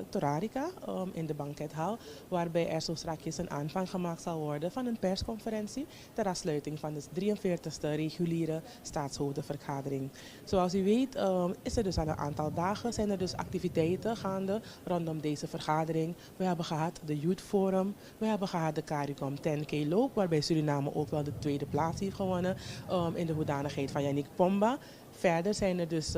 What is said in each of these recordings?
Torarica in de bankethal, waarbij er zo strakjes een aanvang gemaakt zal worden van een persconferentie ter afsluiting van de 43e reguliere staatshoofdenvergadering. Zoals u weet is er dus al een aantal dagen zijn er dus activiteiten gaande rondom deze vergadering. We hebben gehad de Youth Forum, we hebben gehad de CARICOM 10K loop, waarbij Suriname ook wel de tweede plaats heeft gewonnen in de hoedanigheid van Yannick Pomba. Verder zijn er dus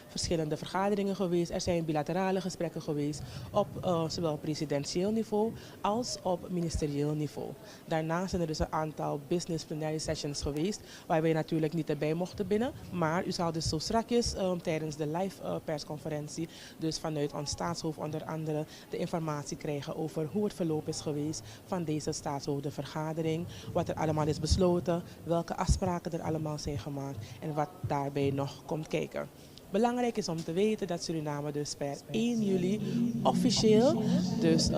verschillende vergaderingen geweest. Er zijn bilaterale gesprekken geweest op zowel presidentieel niveau als op ministerieel niveau. Daarnaast zijn er dus een aantal business plenary sessions geweest, waar wij natuurlijk niet erbij mochten binnen. Maar u zal dus zo strakjes tijdens de live persconferentie, dus vanuit ons staatshoofd onder andere, de informatie krijgen over hoe het verloop is geweest van deze staatshoofdenvergadering. Wat er allemaal is besloten, welke afspraken er allemaal zijn gemaakt en wat daarbij nog komt kijken. Belangrijk is om te weten dat Suriname dus per 1 juli officieel dus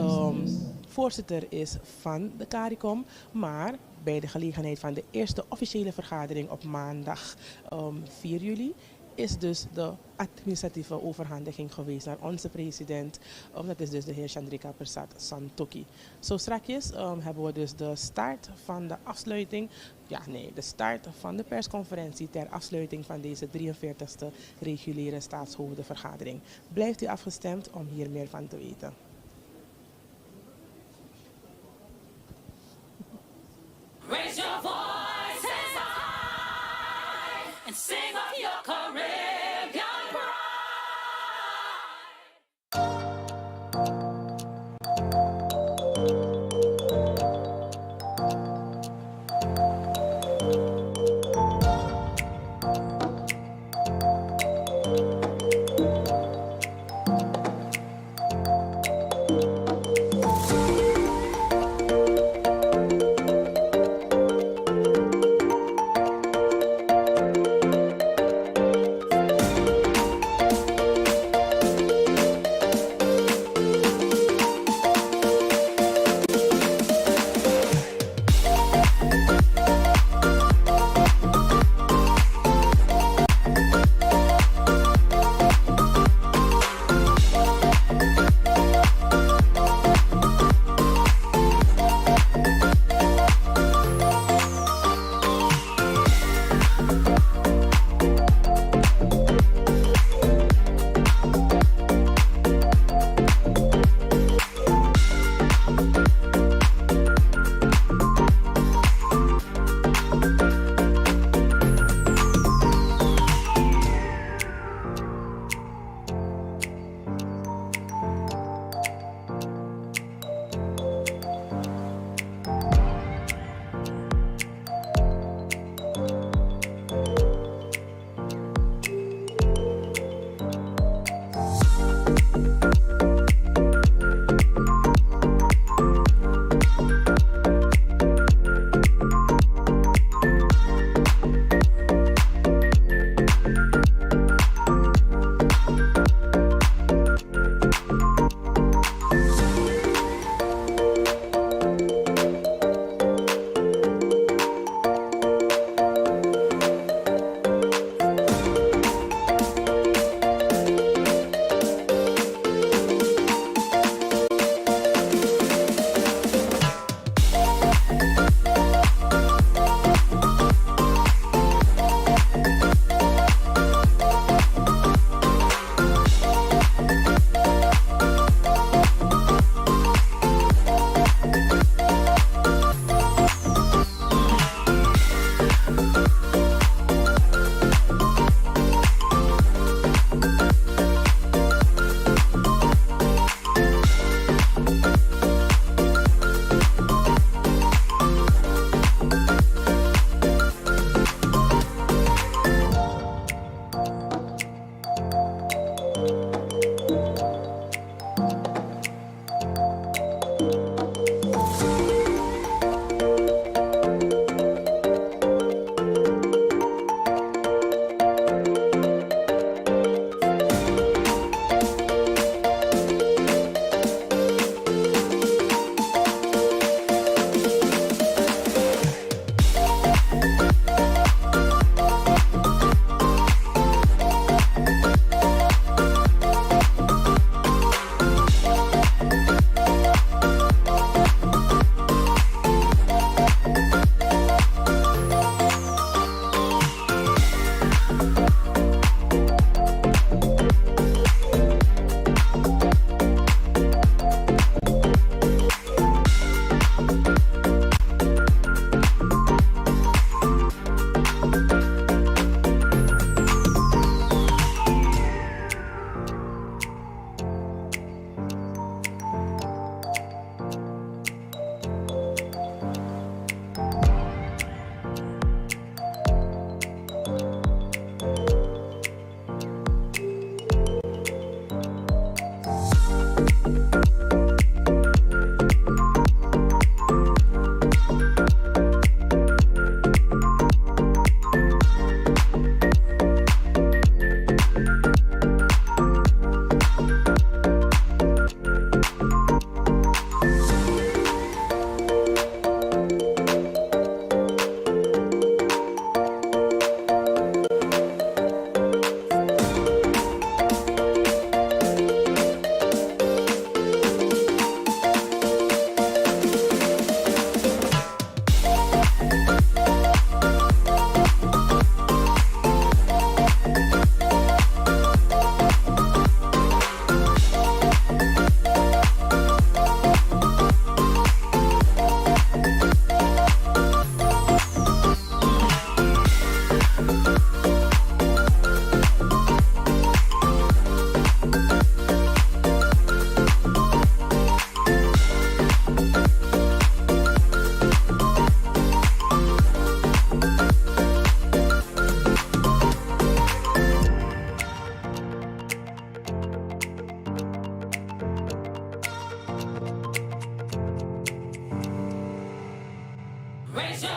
voorzitter is van de CARICOM, maar bij de gelegenheid van de eerste officiële vergadering op maandag 4 juli is dus de administratieve overhandiging geweest naar onze president. Dat is dus de heer Chandrikapersad Santokhi. Zo strakjes hebben we dus de start van de afsluiting, de start van de persconferentie ter afsluiting van deze 43e reguliere staatshoofdenvergadering. Blijft u afgestemd om hier meer van te weten. Raise your voices high and sing of your Caribbean pride.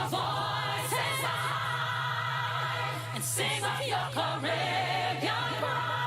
voices high and sing of your Caribbean pride.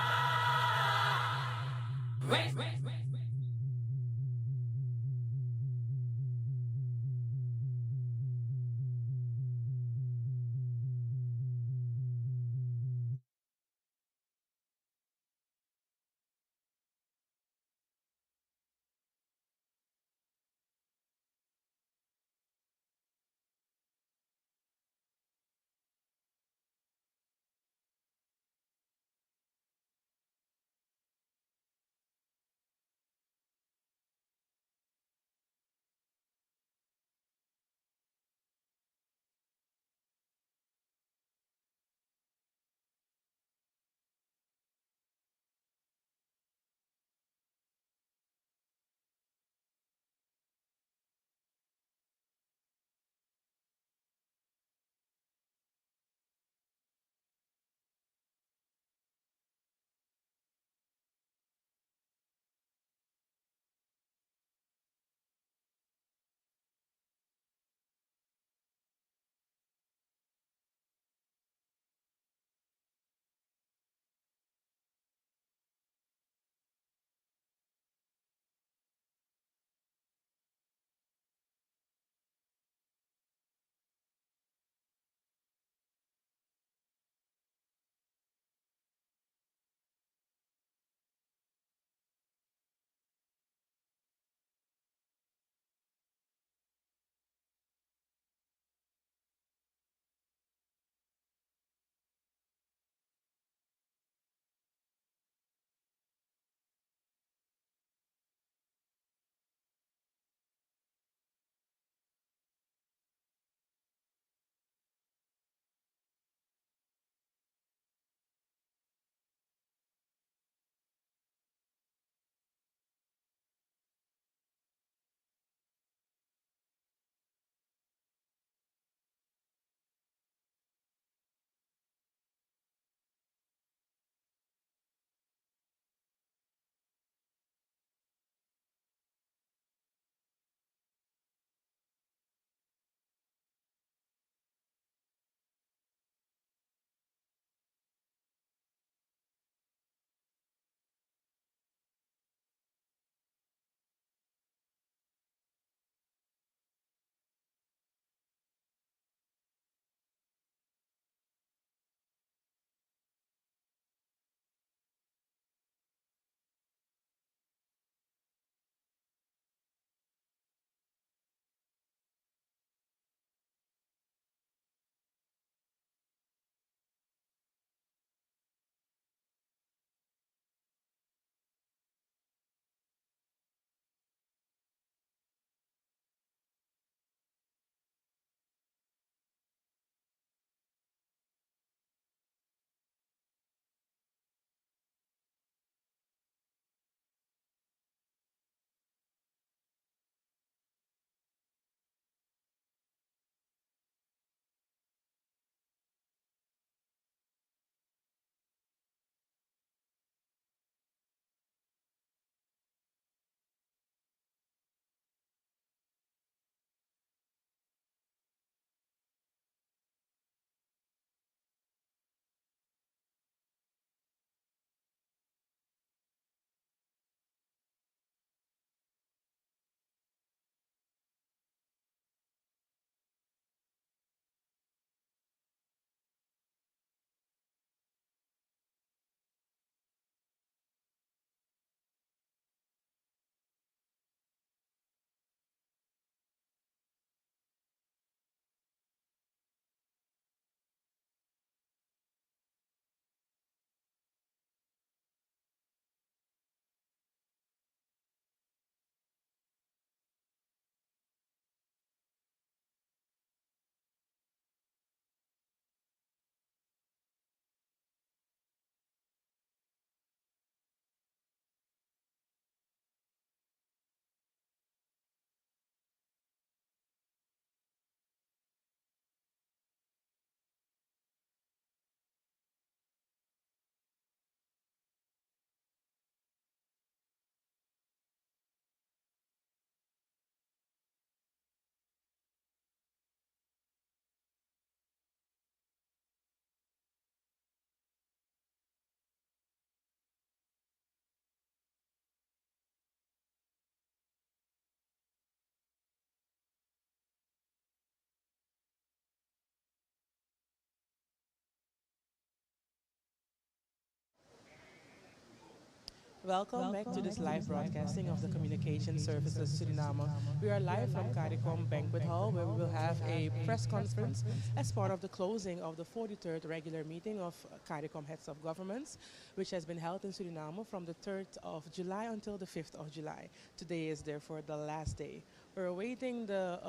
Welcome back to this live broadcasting of the Communication Services Suriname. We are live from CARICOM Banquet Hall where we will have a press conference as part of the closing of the 43rd regular meeting of CARICOM Heads of Governments, which has been held in Suriname from the 3rd of July until the 5th of July. Today is therefore the last day. We're awaiting the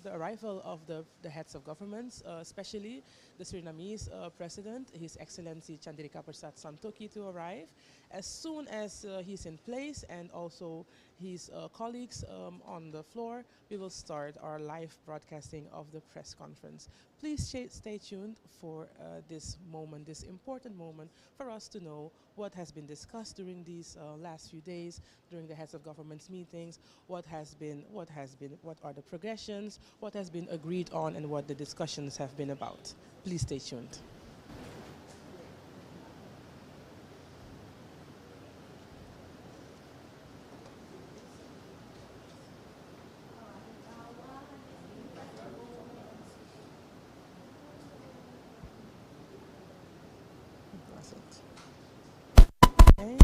arrival of the heads of governments, especially the Surinamese president, His Excellency Chandrikapersad Santokhi, to arrive. As soon as he's in place and also his colleagues on the floor, we will start our live broadcasting of the press conference. Please stay tuned for this moment, this important moment, for us to know what has been discussed during these last few days, during the heads of governments meetings, what are the progressions, what has been agreed on, and what the discussions have been about. Please stay tuned. That's it. Okay.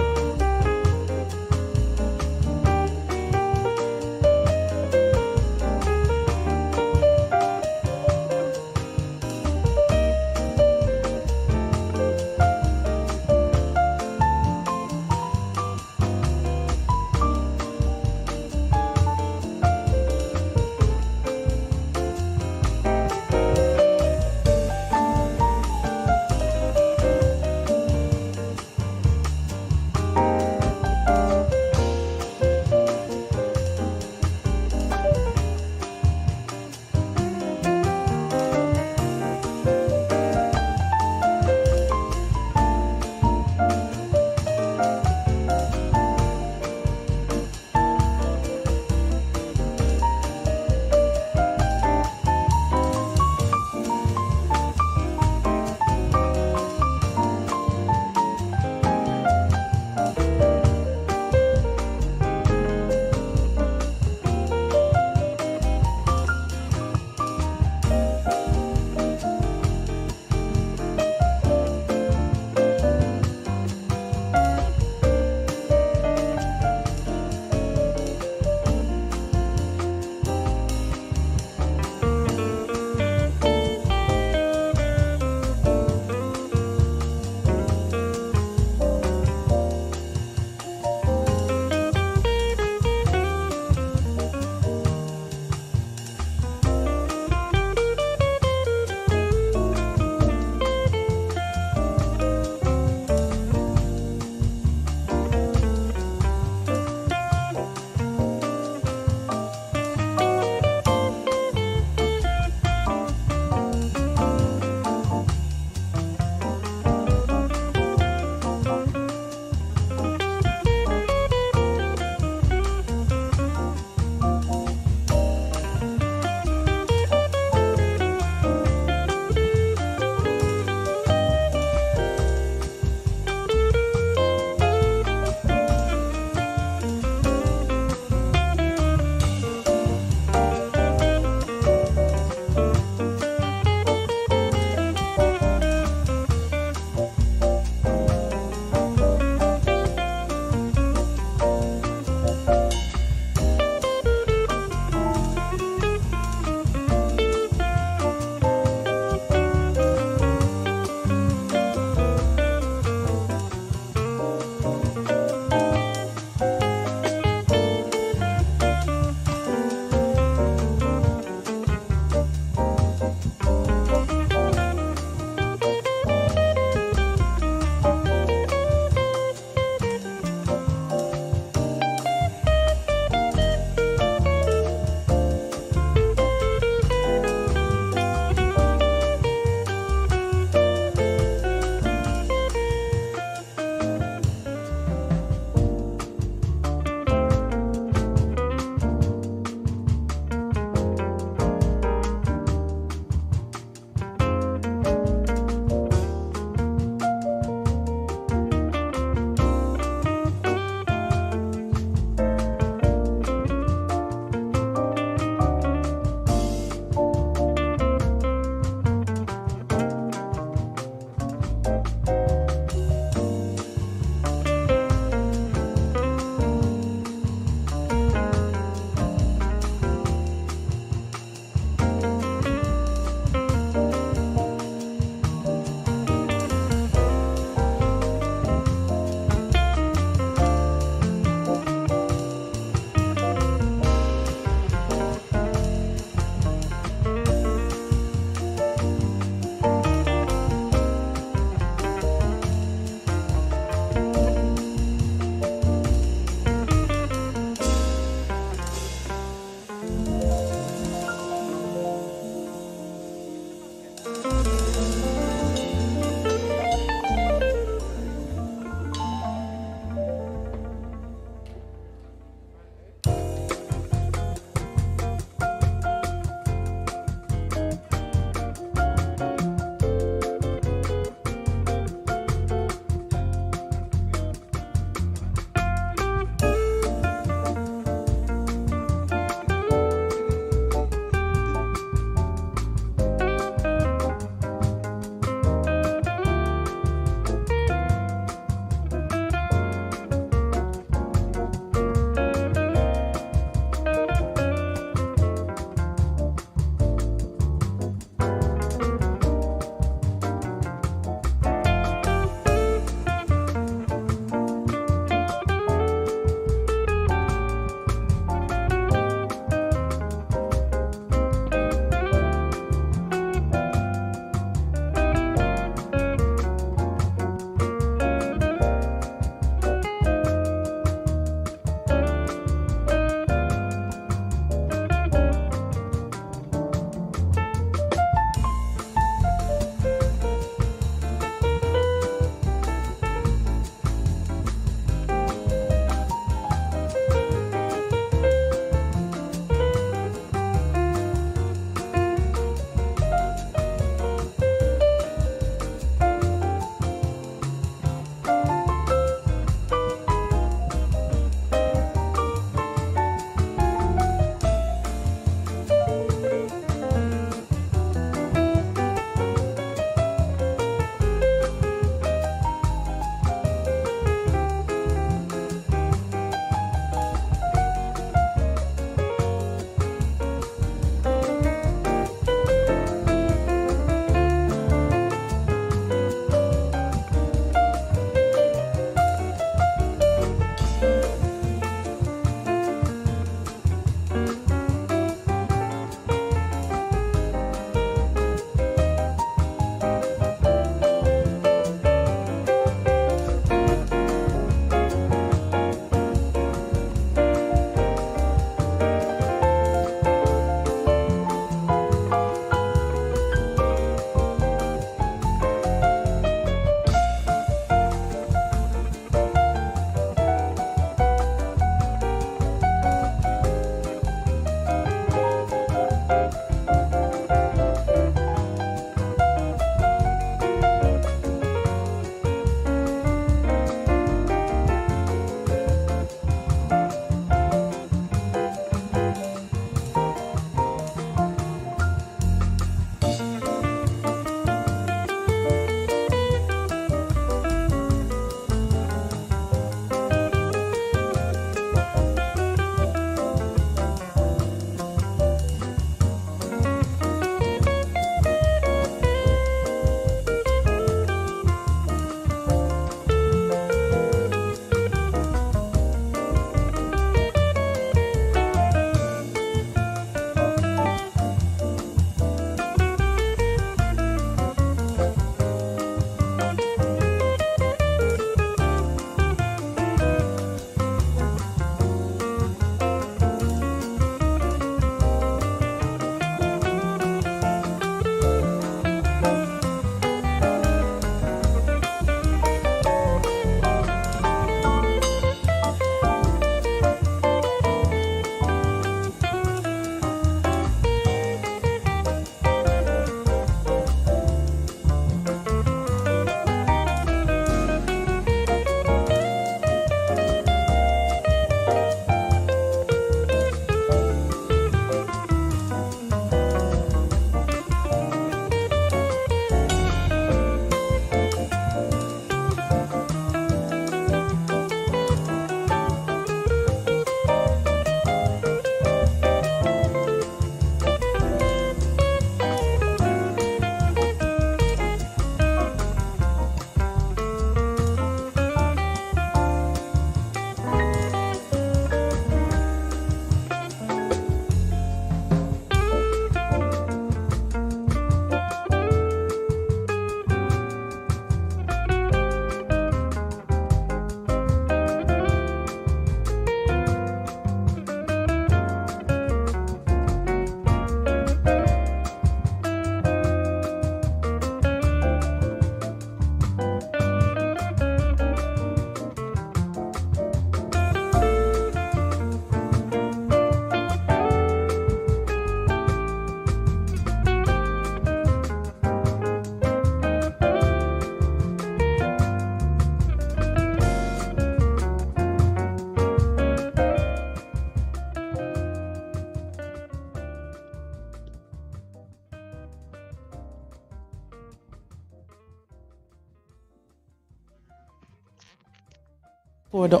voor de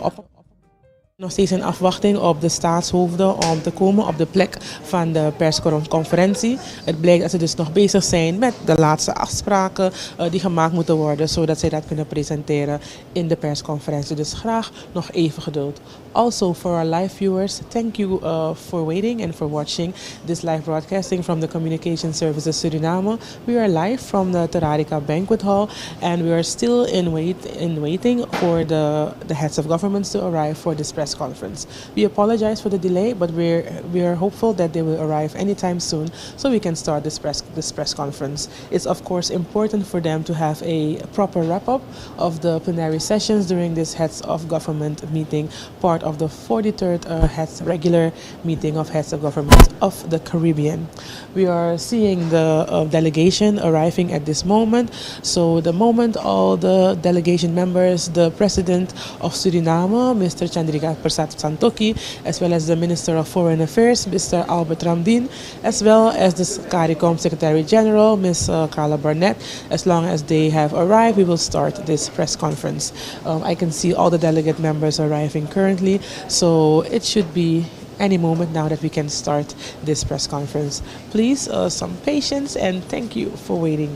nog steeds in afwachting op de staatshoofden om te komen op de plek van de persconferentie. Het blijkt dat ze dus nog bezig zijn met de laatste afspraken die gemaakt moeten worden, zodat zij dat kunnen presenteren in de persconferentie. Dus graag nog even geduld. Also, for our live viewers, thank you for waiting and for watching this live broadcasting from the Communication Services Suriname. We are live from the Tararika Banquet Hall, and we are still in waiting for the heads of governments to arrive for this press conference. We apologize for the delay, but we are hopeful that they will arrive anytime soon, so we can start this press conference. It's of course important for them to have a proper wrap up of the plenary sessions during this heads of government meeting, part of the 43rd regular meeting of heads of government of the Caribbean. We are seeing the delegation arriving at this moment. So the moment all the delegation members, the president of Suriname, Mr. Chandrikapersad Santokhi, as well as the Minister of Foreign Affairs, Mr. Albert Ramdin, as well as the CARICOM Secretary General, Ms. Carla Barnett, as long as they have arrived, we will start this press conference. I can see all the delegate members arriving currently, so it should be any moment now that we can start this press conference. Please, some patience, and thank you for waiting.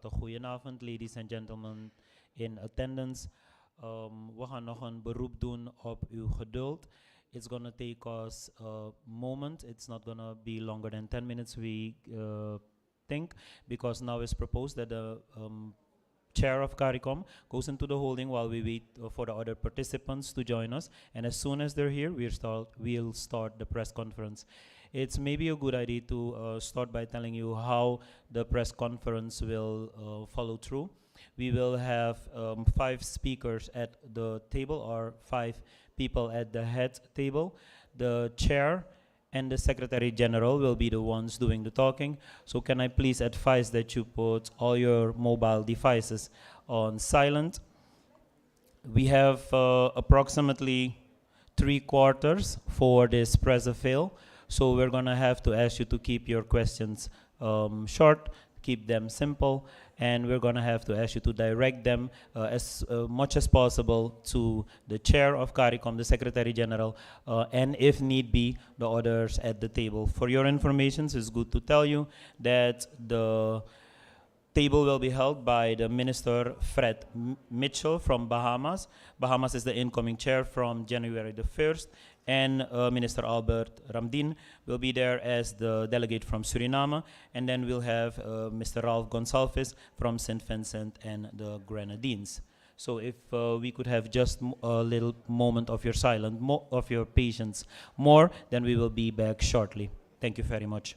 hartelijk goedenavond, ladies and gentlemen in attendance. We gaan nog een beroep doen op uw geduld. It's gonna take us a moment. It's not gonna be longer than 10 minutes, we think, because now it's proposed that the chair of CARICOM goes into the holding while we wait for the other participants to join us. And as soon as they're here, we'll start the press conference. It's maybe a good idea to start by telling you how the press conference will follow through. We will have 5 speakers at the table, or 5 people at the head table. The chair and the Secretary General will be the ones doing the talking. So can I please advise that you put all your mobile devices on silent. We have approximately 3/4 for this press avail. So we're gonna have to ask you to keep your questions short, keep them simple, and we're gonna have to ask you to direct them as much as possible to the chair of CARICOM, the Secretary General, and if need be, the others at the table. For your information, it's good to tell you that the table will be held by the Minister Fred Mitchell from Bahamas. Bahamas is the incoming chair from January the 1st. And Minister Albert Ramdin will be there as the delegate from Suriname. And then we'll have Mr. Ralph Gonsalves from St. Vincent and the Grenadines. So if we could have just a little moment of your silence, of your patience more, then we will be back shortly. Thank you very much.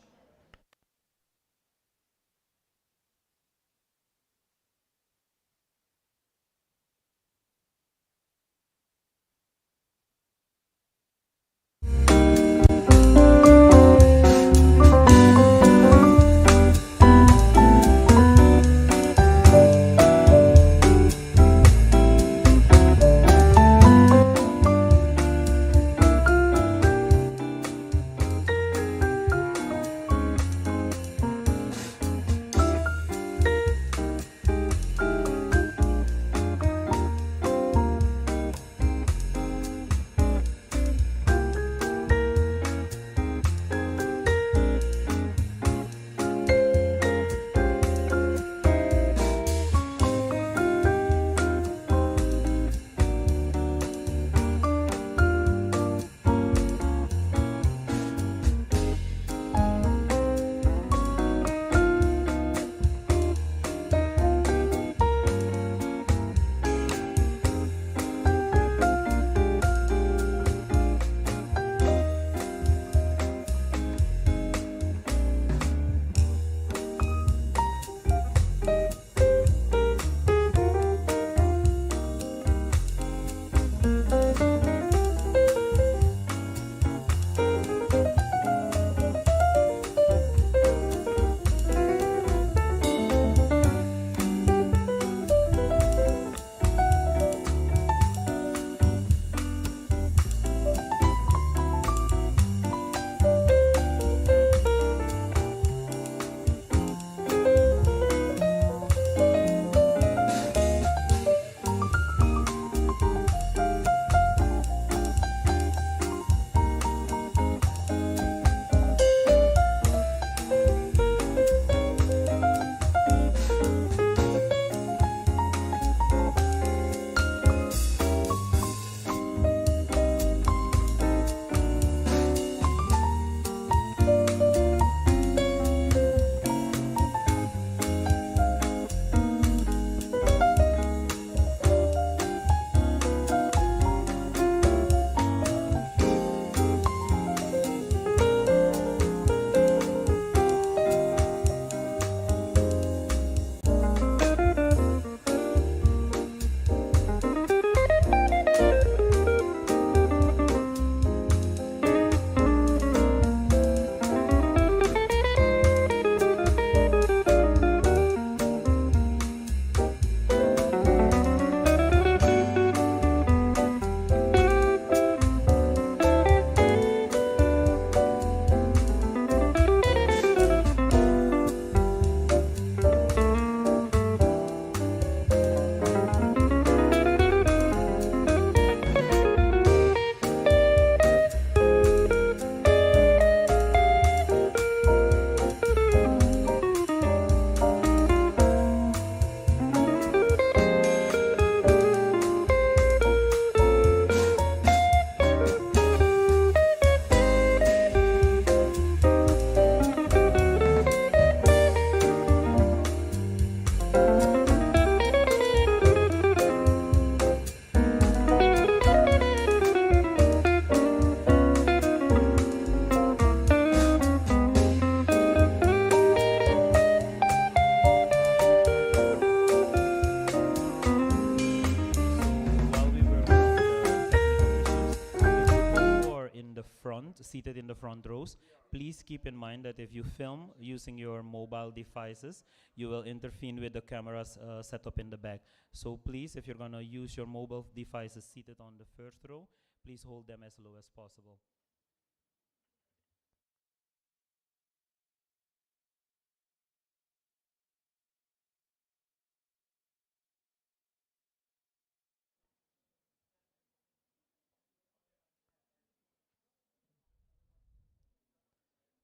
seated in the front rows, please keep in mind that if you film using your mobile devices, you will intervene with the cameras set up in the back. So please, if you're gonna use your mobile devices seated on the first row, please hold them as low as possible.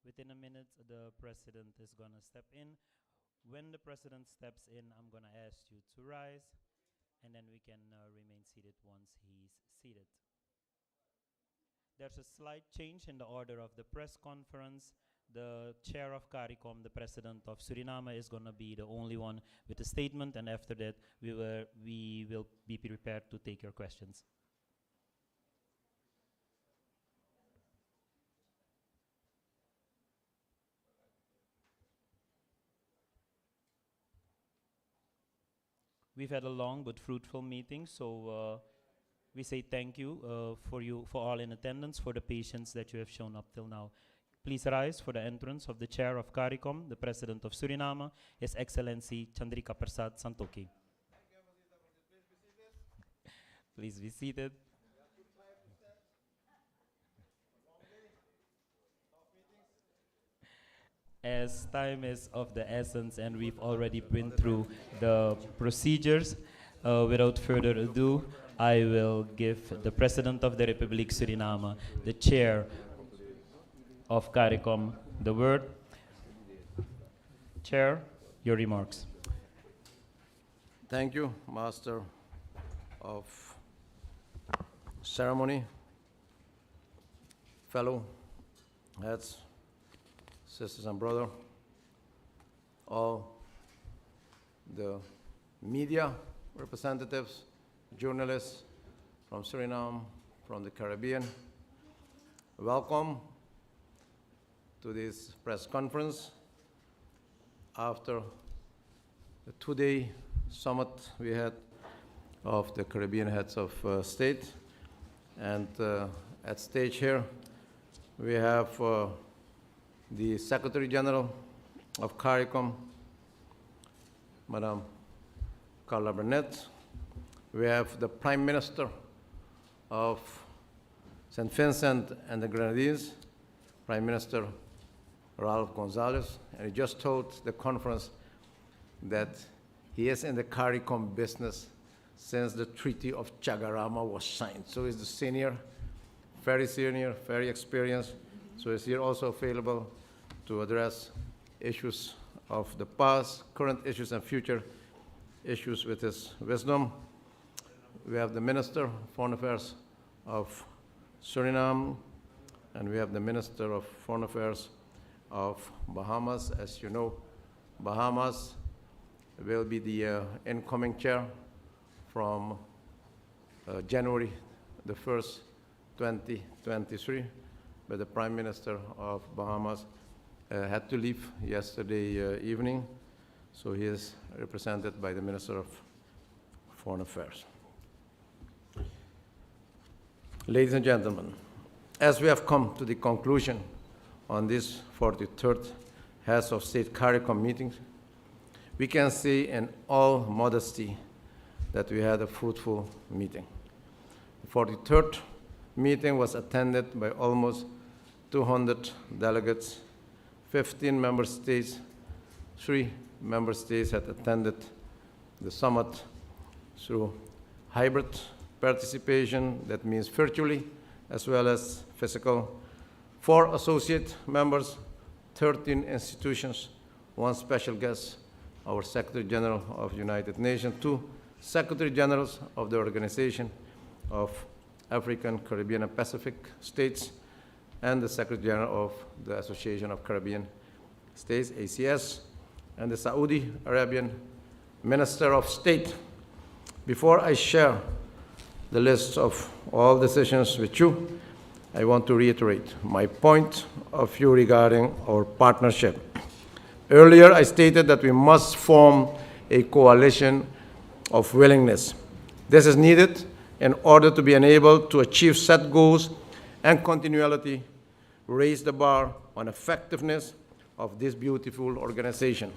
Within a minute, the president is gonna step in. When the president steps in, I'm gonna ask you to rise, and then we can remain seated once he's seated. There's a slight change in the order of the press conference. The chair of CARICOM, the president of Suriname, is going to be the only one with a statement, and after that, we will be prepared to take your questions. We've had a long but fruitful meeting, so we say thank you for all in attendance, for the patience that you have shown up till now. Please rise for the entrance of the chair of CARICOM, the president of Suriname, His Excellency Chandrikapersad Santokhi. Please be seated. As time is of the essence and we've already been through the procedures, without further ado, I will give the President of the Republic Suriname, the Chair of CARICOM, the word. Chair, your remarks. Thank you, Master of Ceremony, fellow heads, sisters and brothers, all the media representatives, journalists from Suriname, from the Caribbean. Welcome to this press conference after the two-day summit we had of the Caribbean heads of state. And at stage here, we have the Secretary General of CARICOM, Madame Carla Burnett. We have the Prime Minister of St. Vincent and the Grenadines, Prime Minister Ralph Gonzalez, and he just told the conference that he is in the CARICOM business since the Treaty of Chagarama was signed. So he's the senior, very experienced. So he's here also available to address issues of the past, current issues, and future issues with his wisdom. We have the Minister of Foreign Affairs of Suriname, and we have the Minister of Foreign Affairs of Bahamas. As you know, Bahamas will be the incoming chair from January the 1st, 2023, but the Prime Minister of Bahamas had to leave yesterday evening, so he is represented by the Minister of Foreign Affairs. Ladies and gentlemen, as we have come to the conclusion on this 43rd Heads of State CARICOM meeting, we can say in all modesty that we had a fruitful meeting. The 43rd meeting was attended by almost 200 delegates, 15 member states, 3 member states had attended the summit through hybrid participation, that means virtually as well as physical. 4 associate members, 13 institutions, 1 special guest, our Secretary General of the United Nations, 2 Secretary Generals of the Organization of African, Caribbean, and Pacific States, and the Secretary General of the Association of Caribbean States, ACS, and the Saudi Arabian Minister of State. Before I share the list of all decisions with you, I want to reiterate my point of view regarding our partnership. Earlier, I stated that we must form a coalition of willingness. This is needed in order to be enabled to achieve set goals and continuity raise the bar on effectiveness of this beautiful organization.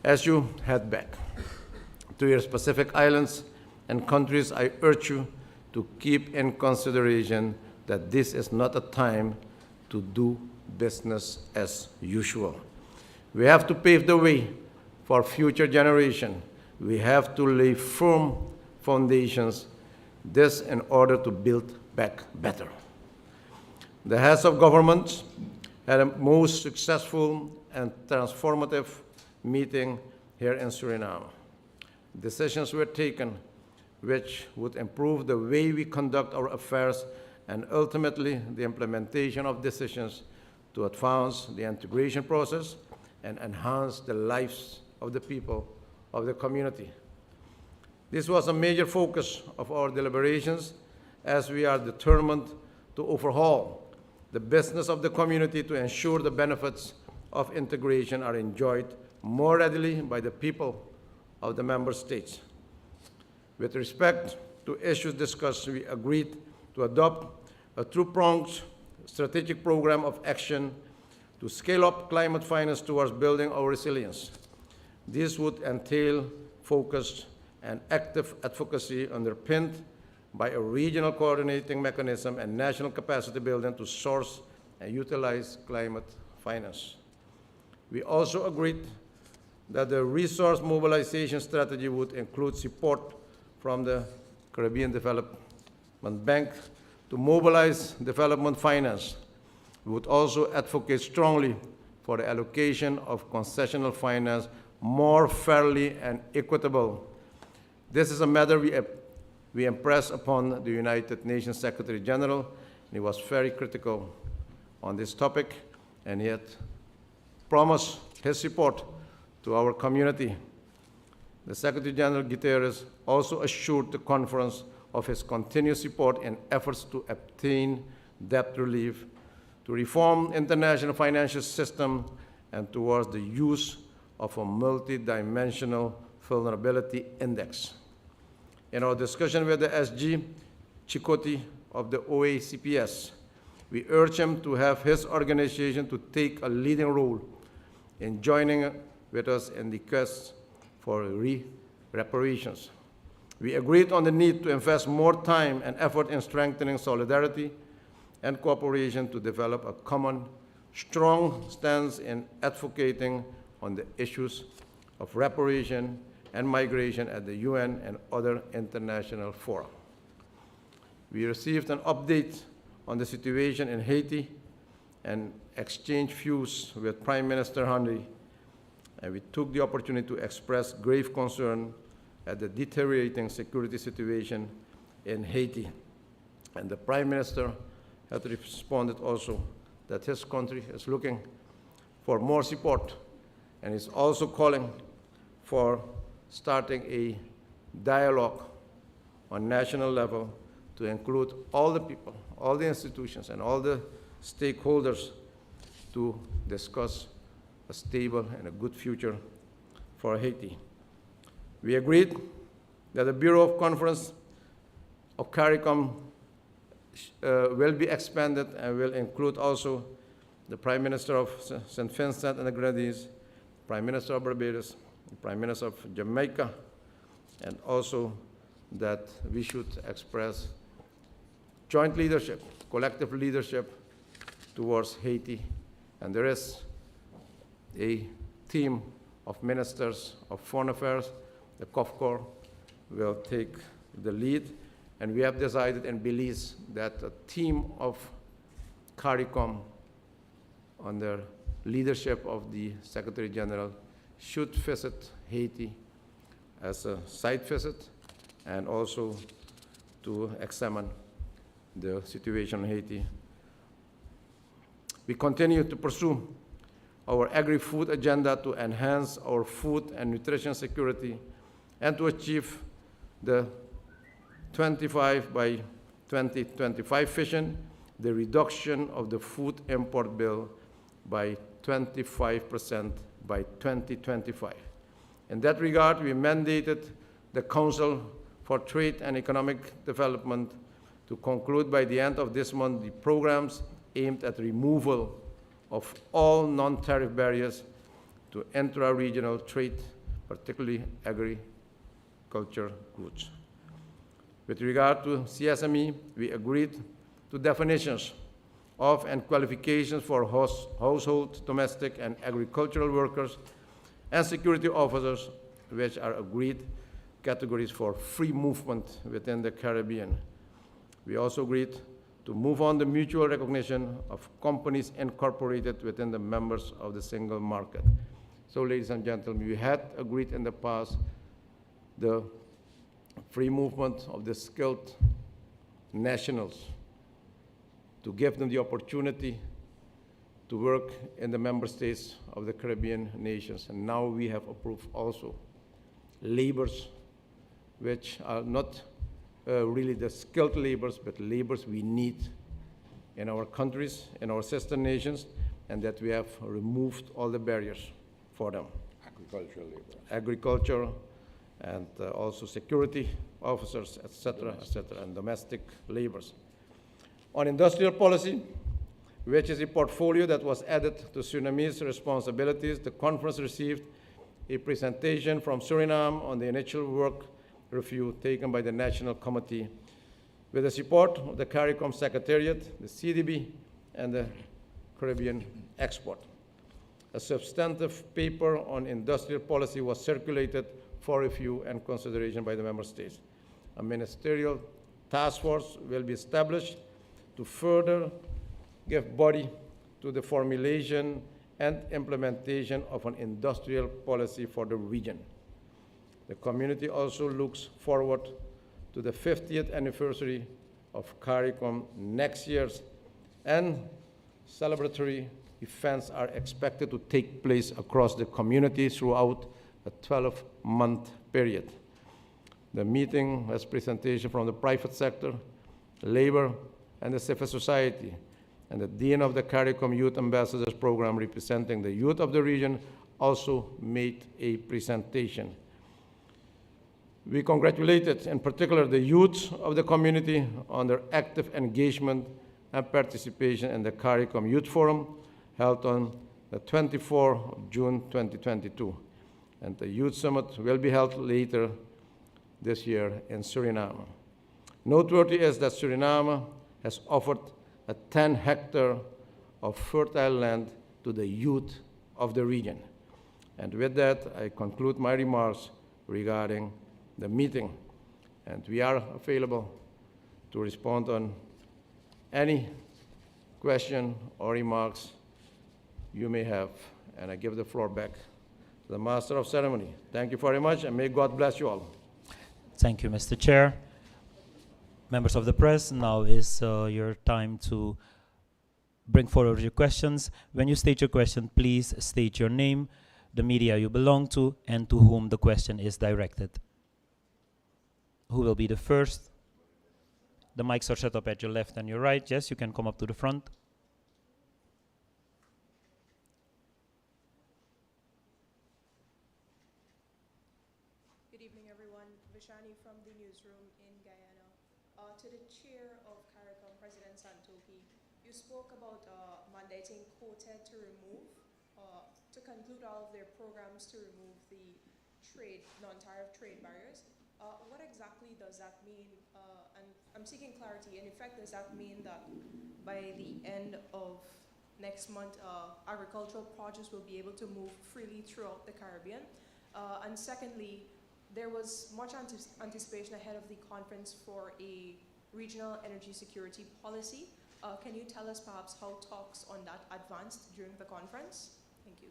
As you head back to your specific islands and countries, I urge you to keep in consideration that this is not a time to do business as usual. We have to pave the way for future generations. We have to lay firm foundations, this in order to build back better. The heads of governments had a most successful and transformative meeting here in Suriname. Decisions were taken which would improve the way we conduct our affairs and ultimately the implementation of decisions to advance the integration process and enhance the lives of the people of the community. This was a major focus of our deliberations as we are determined to overhaul the business of the community to ensure the benefits of integration are enjoyed more readily by the people of the member states. With respect to issues discussed, we agreed to adopt a two-pronged strategic program of action to scale up climate finance towards building our resilience. This would entail focused and active advocacy underpinned by a regional coordinating mechanism and national capacity building to source and utilize climate finance. We also agreed that the resource mobilization strategy would include support from the Caribbean Development Bank to mobilize development finance. We would also advocate strongly for the allocation of concessional finance more fairly and equitable. This is a matter we impressed upon the United Nations Secretary General, and he was very critical on this topic, and he had promised his support to our community. The Secretary General Guterres also assured the conference of his continued support in efforts to obtain debt relief, to reform international financial system, and towards the use of a multidimensional vulnerability index. In our discussion with the SG Chikoti of the OACPS, we urge him to have his organization to take a leading role in joining with us in the quest for reparations. We agreed on the need to invest more time and effort in strengthening solidarity and cooperation to develop a common, strong stance in advocating on the issues of reparation and migration at the UN and other international fora. We received an update on the situation in Haiti and exchanged views with Prime Minister Henry, and we took the opportunity to express grave concern at the deteriorating security situation in Haiti. And the Prime Minister had responded also that his country is looking for more support and is also calling for starting a dialogue on national level to include all the people, all the institutions, and all the stakeholders to discuss a stable and a good future for Haiti. We agreed that the Bureau of Conference of CARICOM will be expanded and will include also the Prime Minister of St. Vincent and the Grenadines, Prime Minister of Barbados, the Prime Minister of Jamaica, and also that we should express joint leadership, collective leadership towards Haiti. And there is a team of ministers of foreign affairs. The COFCOR will take the lead, and we have decided in Belize that a team of CARICOM under leadership of the Secretary General should visit Haiti as a site visit and also to examine the situation in Haiti. We continue to pursue our agri-food agenda to enhance our food and nutrition security and to achieve the 25 by 2025 vision, the reduction of the food import bill by 25% by 2025. In that regard, we mandated the Council for Trade and Economic Development to conclude by the end of this month the programs aimed at removal of all non-tariff barriers to intra-regional trade, particularly agriculture goods. With regard to CSME, we agreed to definitions of and qualifications for household, domestic, and agricultural workers and security officers, which are agreed categories for free movement within the Caribbean. We also agreed to move on the mutual recognition of companies incorporated within the members of the single market. So, ladies and gentlemen, we had agreed in the past the free movement of the skilled nationals, to give them the opportunity to work in the member states of the Caribbean nations. And now we have approved also labors, which are not really the skilled labors, but labors we need in our countries, in our sister nations, and that we have removed all the barriers for them. Agricultural labor. Agriculture, and also security officers, etc., and domestic laborers. On industrial policy, which is a portfolio that was added to Suriname's responsibilities, the conference received a presentation from Suriname on the initial work review taken by the National Committee with the support of the CARICOM Secretariat, the CDB, and the Caribbean Export. A substantive paper on industrial policy was circulated for review and consideration by the member states. A ministerial task force will be established to further give body to the formulation and implementation of an industrial policy for the region. The community also looks forward to the 50th anniversary of CARICOM next year, and celebratory events are expected to take place across the community throughout a 12-month period. The meeting has presentation from the private sector, labor, and the civil society, and the Dean of the CARICOM Youth Ambassadors Program representing the youth of the region also made a presentation. We congratulated in particular the youth of the community on their active engagement and participation in the CARICOM Youth Forum held on the 24th of June 2022. And the Youth Summit will be held later this year in Suriname. Noteworthy is that Suriname has offered a 10 hectare of fertile land to the youth of the region. And with that, I conclude my remarks regarding the meeting. And we are available to respond on any question or remarks you may have. And I give the floor back to the Master of Ceremony. Thank you very much, and may God bless you all. Thank you, Mr. Chair. Members of the press, now is your time to bring forward your questions. When you state your question, please state your name, the media you belong to, and to whom the question is directed. Who will be the first? The mics are set up at your left and your right. Yes, you can come up to the front. Good evening, everyone. Vishani from the newsroom in Guyana. To the chair of CARICOM, President Santokhi, you spoke about mandating COTED to remove, to conclude all of their programs to remove the non-tariff trade barriers. What exactly does that mean? And I'm seeking clarity. In effect, does that mean that by the end of next month, agricultural produce will be able to move freely throughout the Caribbean? And secondly, there was much anticipation ahead of the conference for a regional energy security policy. Can you tell us perhaps how talks on that advanced during the conference? Thank you.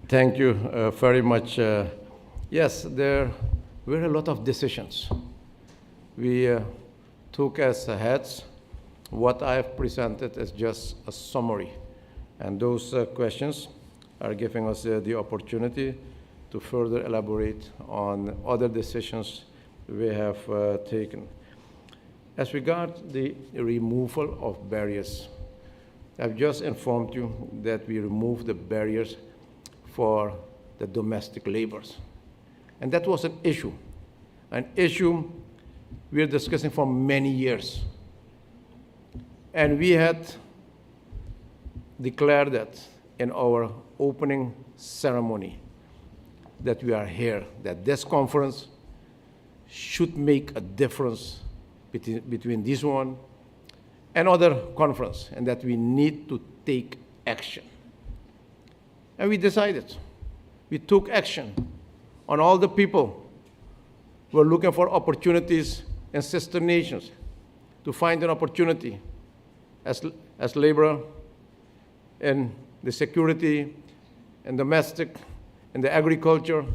Thank you very much. Yes, there were a lot of decisions. We took as heads. What I have presented is just a summary, and those questions are giving us the opportunity to further elaborate on other decisions we have taken. As regards the removal of barriers, I've just informed you that we removed the barriers for the domestic laborers. And that was an issue we are discussing for many years. And we had declared that in our opening ceremony, that we are here, that this conference should make a difference between this one and other conference, and that we need to take action. And we decided. We took action on all the people who are looking for opportunities in sister nations to find an opportunity as laborer in the security and domestic and the agriculture.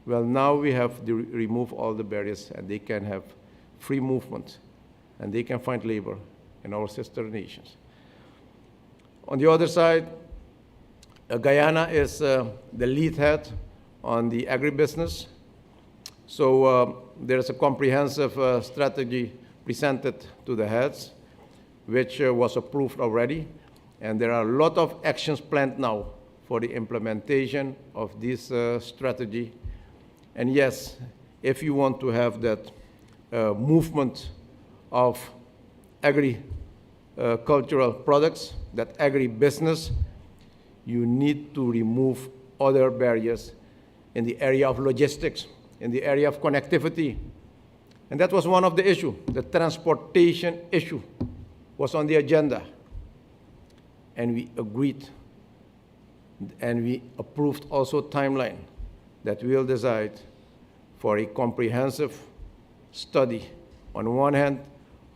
Well, now we have to remove all the barriers, and they can have free movement, and they can find labor in our sister nations. On the other side, Guyana is the lead head on the agribusiness. So there's a comprehensive strategy presented to the heads, which was approved already. And there are a lot of actions planned now for the implementation of this strategy. And yes, if you want to have that movement of agricultural products, that agribusiness, you need to remove other barriers in the area of logistics, in the area of connectivity. And that was one of the issues. The transportation issue was on the agenda. And we agreed, and we approved also timeline that we'll decide for a comprehensive study. On one hand,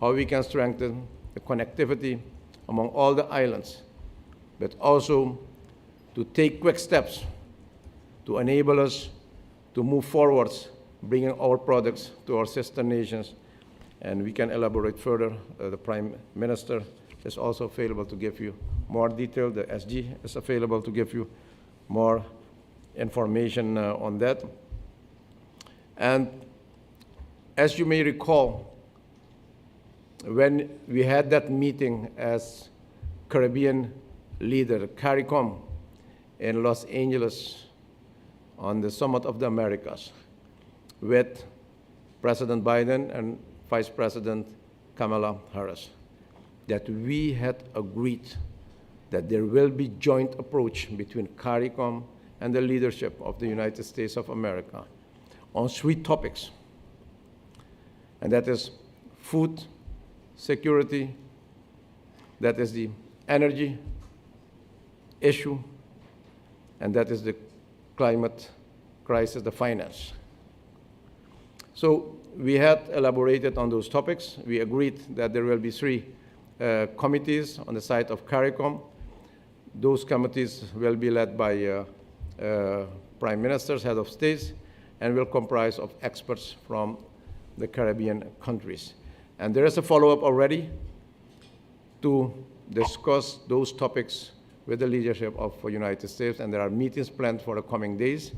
how we can strengthen the connectivity among all the islands, but also to take quick steps to enable us to move forwards, bringing our products to our sister nations. And we can elaborate further. The Prime Minister is also available to give you more detail. The SG is available to give you more information on that. And as you may recall, when we had that meeting as Caribbean leader, CARICOM, in Los Angeles on the Summit of the Americas with President Biden and Vice President Kamala Harris, that we had agreed that there will be joint approach between CARICOM and the leadership of the United States of America on 3 topics. And that is food security, that is the energy issue, and that is the climate crisis, the finance. So we had elaborated on those topics. We agreed that there will be 3 committees on the side of CARICOM. Those committees will be led by prime ministers, head of states, and will comprise of experts from the Caribbean countries. And there is a follow-up already to discuss those topics with the leadership of the United States, and there are meetings planned for the coming days.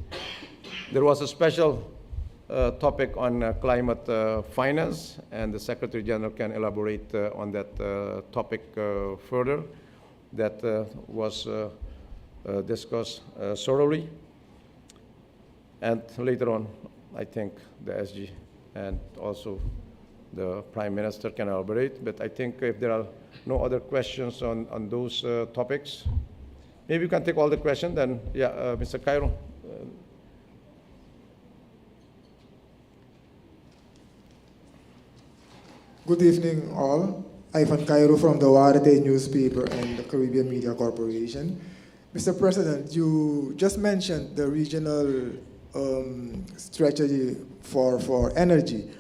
There was a special topic on climate finance, and the Secretary General can elaborate on that topic further. That was discussed thoroughly. And later on, I think the SG and also the Prime Minister can elaborate. But I think if there are no other questions on those topics, maybe you can take all the questions. Then, yeah, Mr. Cairo. Good evening, all. Ivan Cairo from the Warate newspaper and the Caribbean Media Corporation. Mr. President, you just mentioned the regional strategy for energy.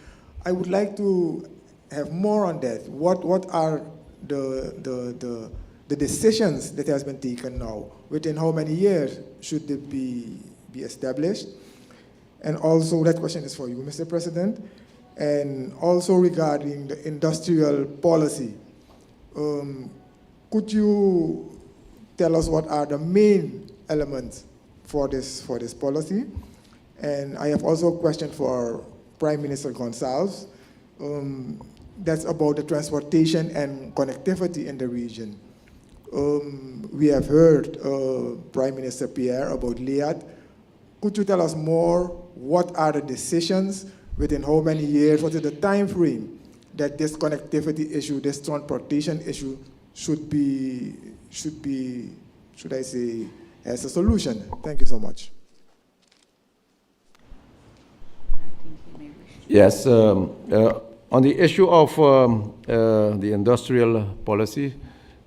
I would like to have more on that. What are the decisions that has been taken now? Within how many years should they be established? And also, that question is for you, Mr. President. And also regarding the industrial policy, could you tell us what are the main elements for this policy? And I have also a question for Prime Minister Gonsalves. That's about the transportation and connectivity in the region. We have heard Prime Minister Pierre about LIAT. Could you tell us more? What are the decisions Within how many years? What is the time frame that this connectivity issue, this transportation issue should I say, as a solution? Thank you so much. Yes, on the issue of the industrial policy,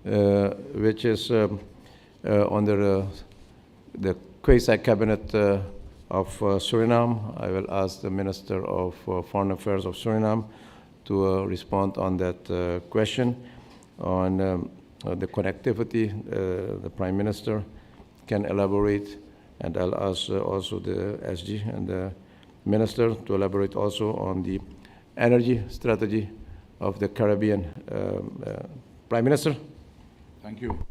which is under the quasi-cabinet of Suriname, I will ask the Minister of Foreign Affairs of Suriname to respond on that question. On the connectivity, the Prime Minister can elaborate, and I'll ask also the SG and the Minister to elaborate also on the energy strategy of the Caribbean. Prime Minister. Thank you.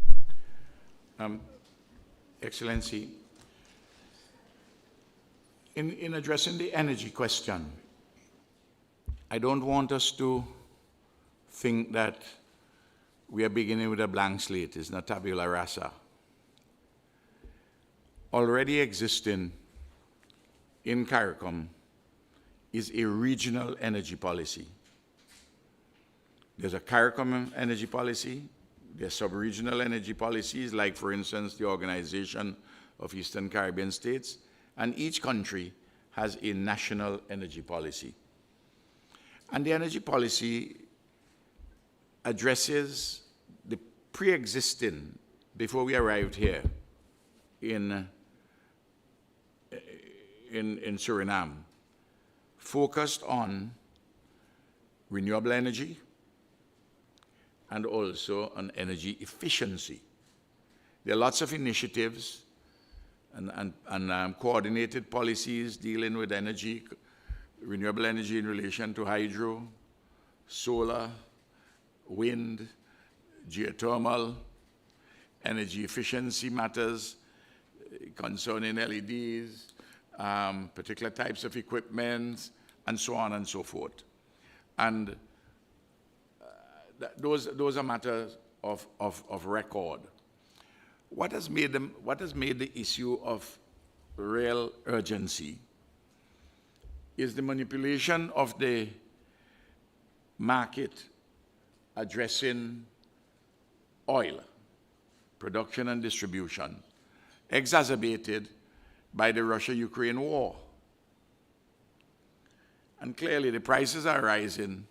Excellency, in addressing the energy question, I don't want us to think that we are beginning with a blank slate. It's not tabula rasa. Already existing in CARICOM is a regional energy policy. There's a CARICOM energy policy. There's sub-regional energy policies, like, for instance, the Organization of Eastern Caribbean States, and each country has a national energy policy. And the energy policy addresses the pre-existing, before we arrived here in Suriname, focused on renewable energy and also on energy efficiency. There are lots of initiatives and coordinated policies dealing with energy, renewable energy in relation to hydro, solar, wind, geothermal, energy efficiency matters concerning LEDs, particular types of equipment, and so on and so forth. And those are matters of record. What has made the issue of real urgency is the manipulation of the market addressing oil production and distribution, exacerbated by the Russia-Ukraine war. And clearly the prices are rising,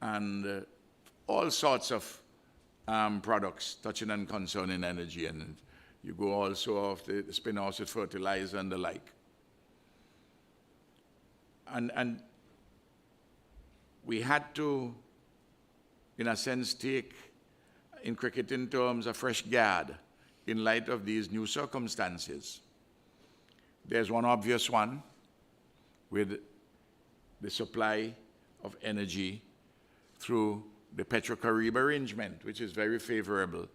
and all sorts of products touching and concerning energy, and you go also off the spin-offs with fertilizer and the like. And we had to, in a sense, take, in cricketing terms, a fresh guard in light of these new circumstances. There's one obvious one with the supply of energy through the Petro-Carib arrangement, which is very favorable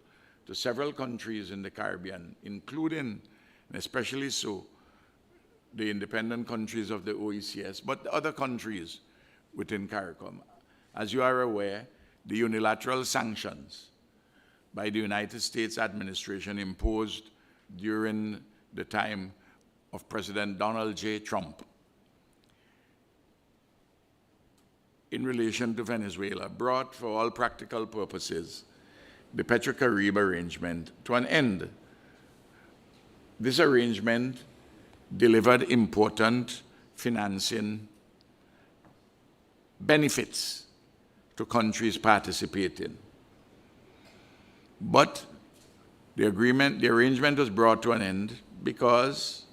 to several countries in the Caribbean, including, and especially so, the independent countries of the OECS, but other countries within CARICOM. As you are aware, the unilateral sanctions by the United States administration imposed during the time of President Donald J. Trump in relation to Venezuela brought, for all practical purposes, the Petro-Carib arrangement to an end. This arrangement delivered important financing benefits to countries participating. But the arrangement was brought to an end because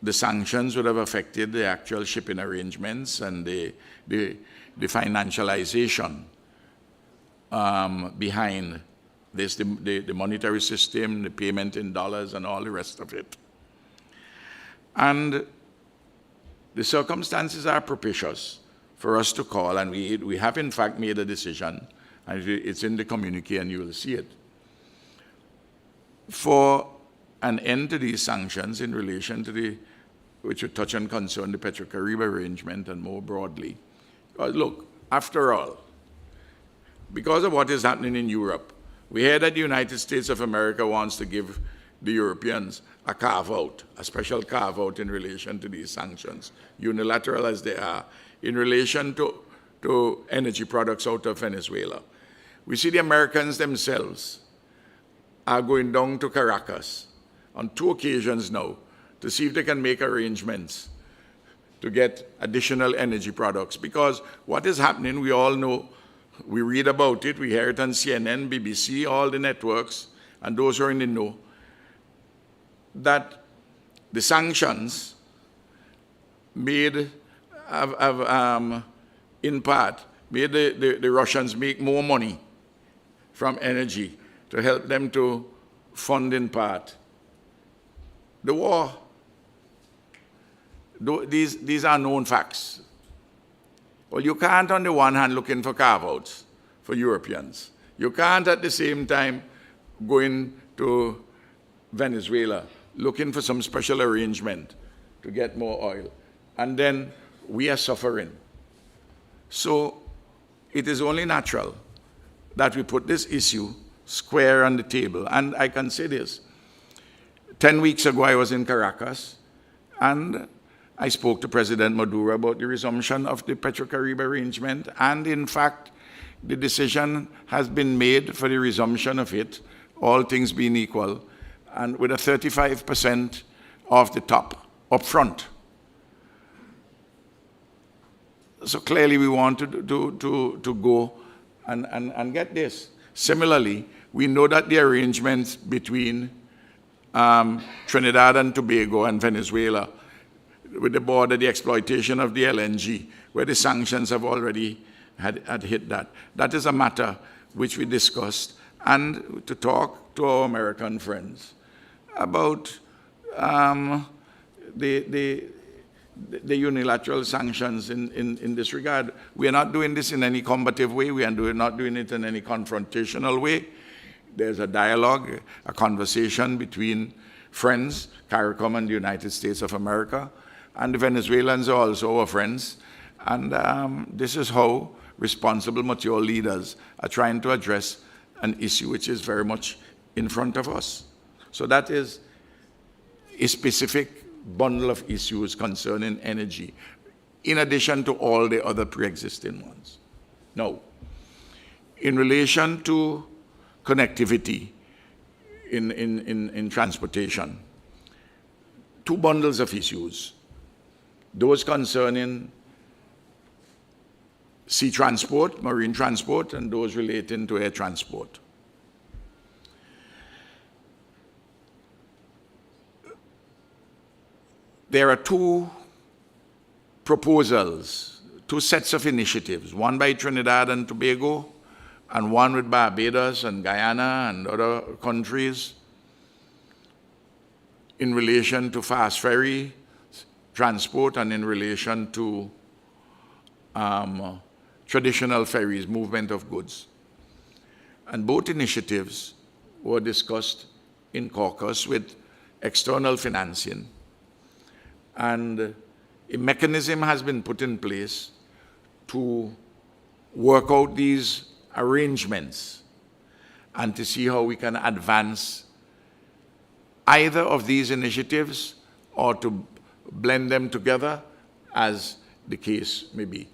the sanctions would have affected the actual shipping arrangements and the financialization behind this, the monetary system, the payment in dollars, and all the rest of it. And the circumstances are propitious for us to call, and we have in fact made a decision, and it's in the communique and you will see it, for an end to these sanctions in relation to which would touch and concern the Petro-Carib arrangement and more broadly. Because look, after all, because of what is happening in Europe, we hear that the United States of America wants to give the Europeans a carve-out, a special carve-out in relation to these sanctions, unilateral as they are, in relation to energy products out of Venezuela. We see the Americans themselves are going down to Caracas on 2 occasions now to see if they can make arrangements to get additional energy products. Because what is happening, we all know, we read about it, we hear it on CNN, BBC, all the networks, and those who are in the know, that the sanctions made, in part, made the Russians make more money from energy to help them to fund in part the war. These are known facts. Well, you can't on the one hand looking for carve-outs for Europeans. You can't at the same time going to Venezuela looking for some special arrangement to get more oil. And then we are suffering. So it is only natural that we put this issue square on the table. And I can say this. 10 weeks ago, I was in Caracas, and I spoke to President Maduro about the resumption of the Petrocaribe arrangement, and in fact, the decision has been made for the resumption of it, all things being equal, and with a 35% off the top, up front. So clearly we want to go and get this. Similarly, we know that the arrangements between Trinidad and Tobago and Venezuela with the border, the exploitation of the LNG, where the sanctions have already had hit that. That is a matter which we discussed, and to talk to our American friends about the unilateral sanctions in this regard. We are not doing this in any combative way. We are not doing it in any confrontational way. There's a dialogue, a conversation between friends, CARICOM and the United States of America, and the Venezuelans are also our friends. And this is how responsible, mature leaders are trying to address an issue which is very much in front of us. So that is a specific bundle of issues concerning energy, in addition to all the other pre-existing ones. Now, in relation to connectivity in transportation, 2 bundles of issues. Those concerning sea transport, marine transport, and those relating to air transport. There are 2 proposals, 2 sets of initiatives, one by Trinidad and Tobago, and one with Barbados and Guyana and other countries in relation to fast ferry transport and in relation to traditional ferries, movement of goods. And both initiatives were discussed in caucus with external financing. And a mechanism has been put in place to work out these arrangements and to see how we can advance either of these initiatives or to blend them together as the case may be.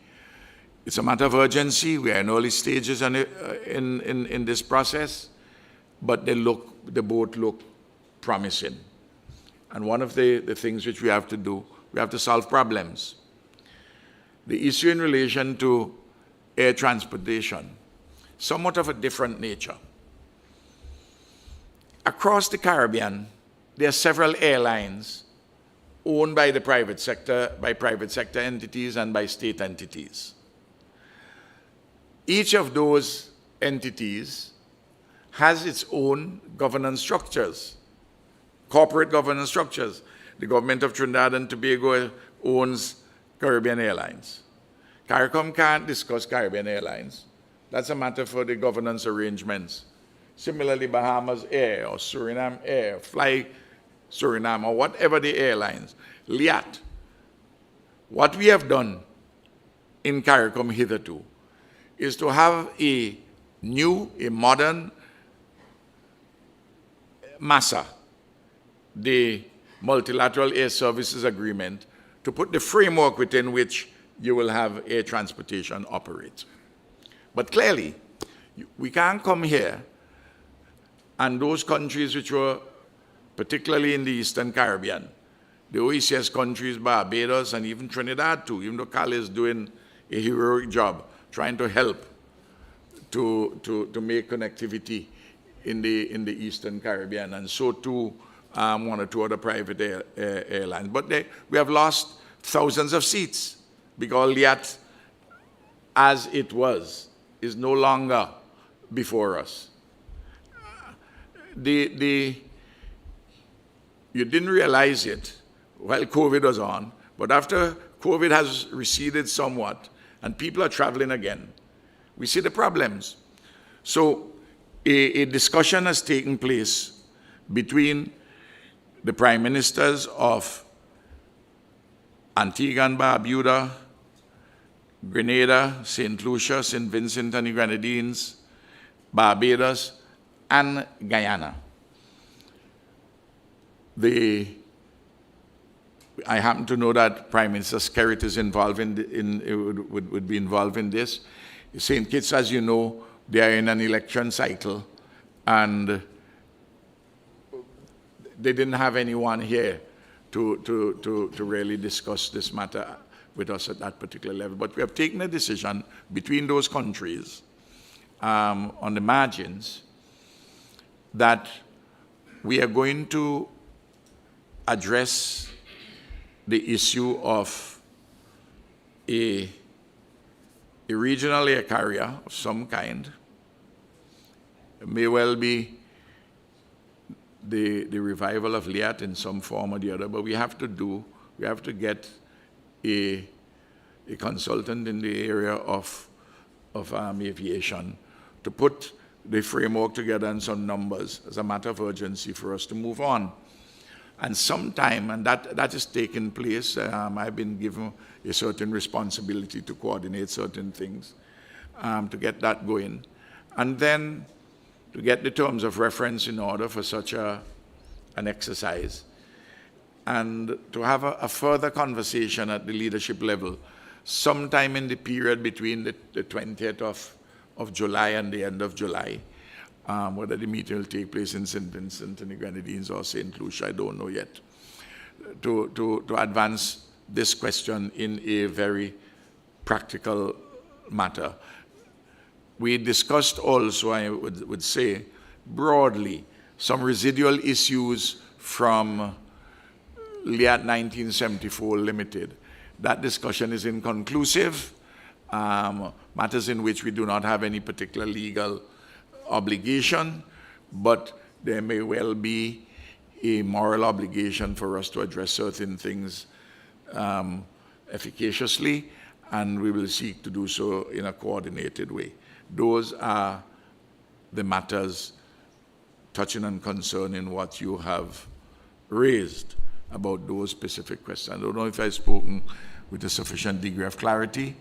It's a matter of urgency. We are in early stages in this process, but they both look promising. And one of the things which we have to do, we have to solve problems. The issue in relation to air transportation, somewhat of a different nature. Across the Caribbean, there are several airlines owned by the private sector entities and by state entities. Each of those entities has its own governance structures, corporate governance structures. The government of Trinidad and Tobago owns Caribbean Airlines. CARICOM can't discuss Caribbean Airlines. That's a matter for the governance arrangements. Similarly, Bahamas Air or Suriname Air, Fly Suriname, or whatever the airlines. LIAT. What we have done in CARICOM hitherto is to have a new, a modern MASA, the multilateral air services agreement to put the framework within which you will have air transportation operate. But clearly, we can't come here and those countries which were particularly in the Eastern Caribbean, the OECS countries, Barbados, and even Trinidad too, even though Cal is doing a heroic job trying to help to make connectivity in the Eastern Caribbean, and so too one or two other private airlines. But we have lost thousands of seats because LIAT, as it was, is no longer before us. You didn't realize it while COVID was on, but after COVID has receded somewhat and people are traveling again, we see the problems. So a discussion has taken place between the prime ministers of Antigua and Barbuda, Grenada, St. Lucia, St. Vincent and the Grenadines, Barbados, and Guyana. I happen to know that Prime Minister Skerrit is involved would be involved in this. St. Kitts, as you know, they are in an election cycle, and they didn't have anyone here to really discuss this matter with us at that particular level. But we have taken a decision between those countries on the margins that we are going to address the issue of a regional air carrier of some kind. It may well be the revival of LIAT in some form or the other, but we have to get a consultant in the area of aviation to put the framework together and some numbers as a matter of urgency for us to move on. And sometime, and that is taking place, I've been given a certain responsibility to coordinate certain things, to get that going. And then to get the terms of reference in order for such an exercise. And to have a further conversation at the leadership level, sometime in the period between the 20th of July and the end of July. Whether the meeting will take place in St. Vincent and the Grenadines or St. Lucia, I don't know yet, to advance this question in a very practical matter. We discussed also, I would say, broadly, some residual issues from LIAT 1974 Limited. That discussion is inconclusive, matters in which we do not have any particular legal obligation, but there may well be a moral obligation for us to address certain things efficaciously, and we will seek to do so in a coordinated way. Those are the matters touching and concerning what you have raised about those specific questions. I don't know if I've spoken with a sufficient degree of clarity.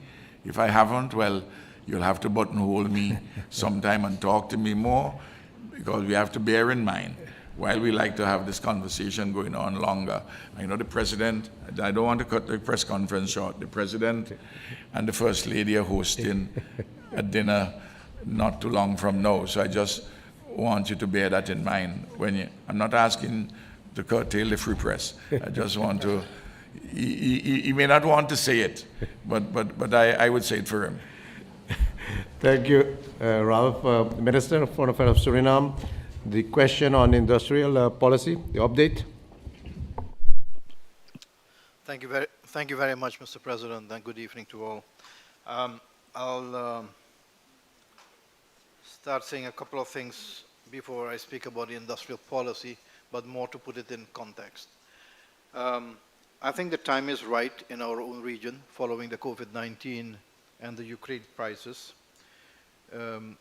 If I haven't, well, you'll have to buttonhole me sometime and talk to me more, because we have to bear in mind, while we like to have this conversation going on longer, I know the President, I don't want to cut the press conference short, the President and the First Lady are hosting a dinner not too long from now, so I just want you to bear that in mind. I'm not asking to curtail the free press, I just want to, he may not want to say it, but I would say it for him. Thank you, Ralph. Minister of Foreign Affairs of Suriname, the question on industrial policy, the update. Thank you very much, Mr. President, and good evening to all. I'll start saying a couple of things before I speak about the industrial policy, but more to put it in context. I think the time is right in our own region following the COVID-19 and the Ukraine crisis.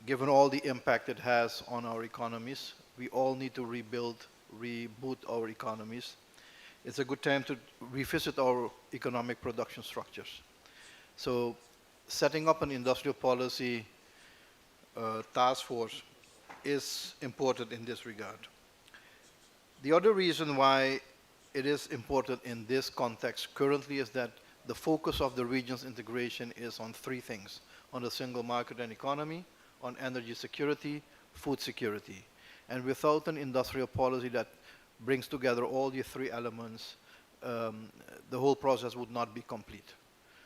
Given all the impact it has on our economies, we all need to reboot our economies. It's a good time to revisit our economic production structures. So setting up an industrial policy task force is important in this regard. The other reason why it is important in this context currently is that the focus of the region's integration is on three things: on the single market and economy, on energy security, food security. And without an industrial policy that brings together all the three elements, the whole process would not be complete.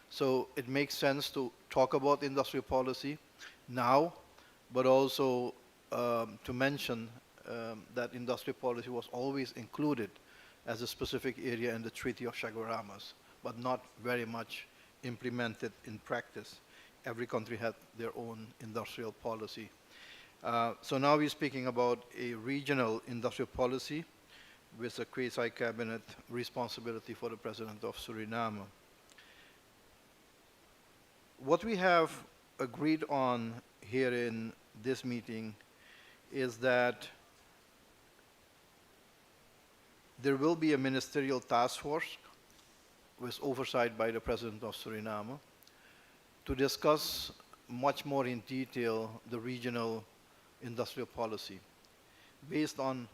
So it makes sense to talk about industrial policy now, but also to mention that industrial policy was always included as a specific area in the Treaty of Chaguaramas, but not very much implemented in practice. Every country had their own industrial policy. So now we're speaking about a regional industrial policy with a quasi-cabinet responsibility for the President of Suriname. What we have agreed on here in this meeting is that there will be a ministerial task force with oversight by the President of Suriname to discuss much more in detail the regional industrial policy based on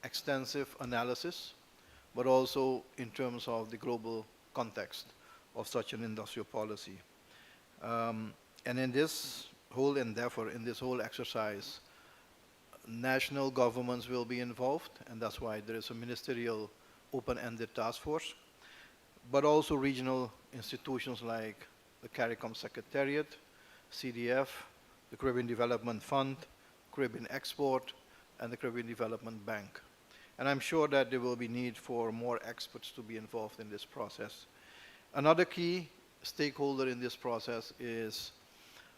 extensive analysis, but also in terms of the global context of such an industrial policy. And in this whole endeavor, in this whole exercise, national governments will be involved, and that's why there is a ministerial open-ended task force, but also regional institutions like the CARICOM Secretariat, CDF, the Caribbean Development Fund, Caribbean Export, and the Caribbean Development Bank. And I'm sure that there will be need for more experts to be involved in this process. Another key stakeholder in this process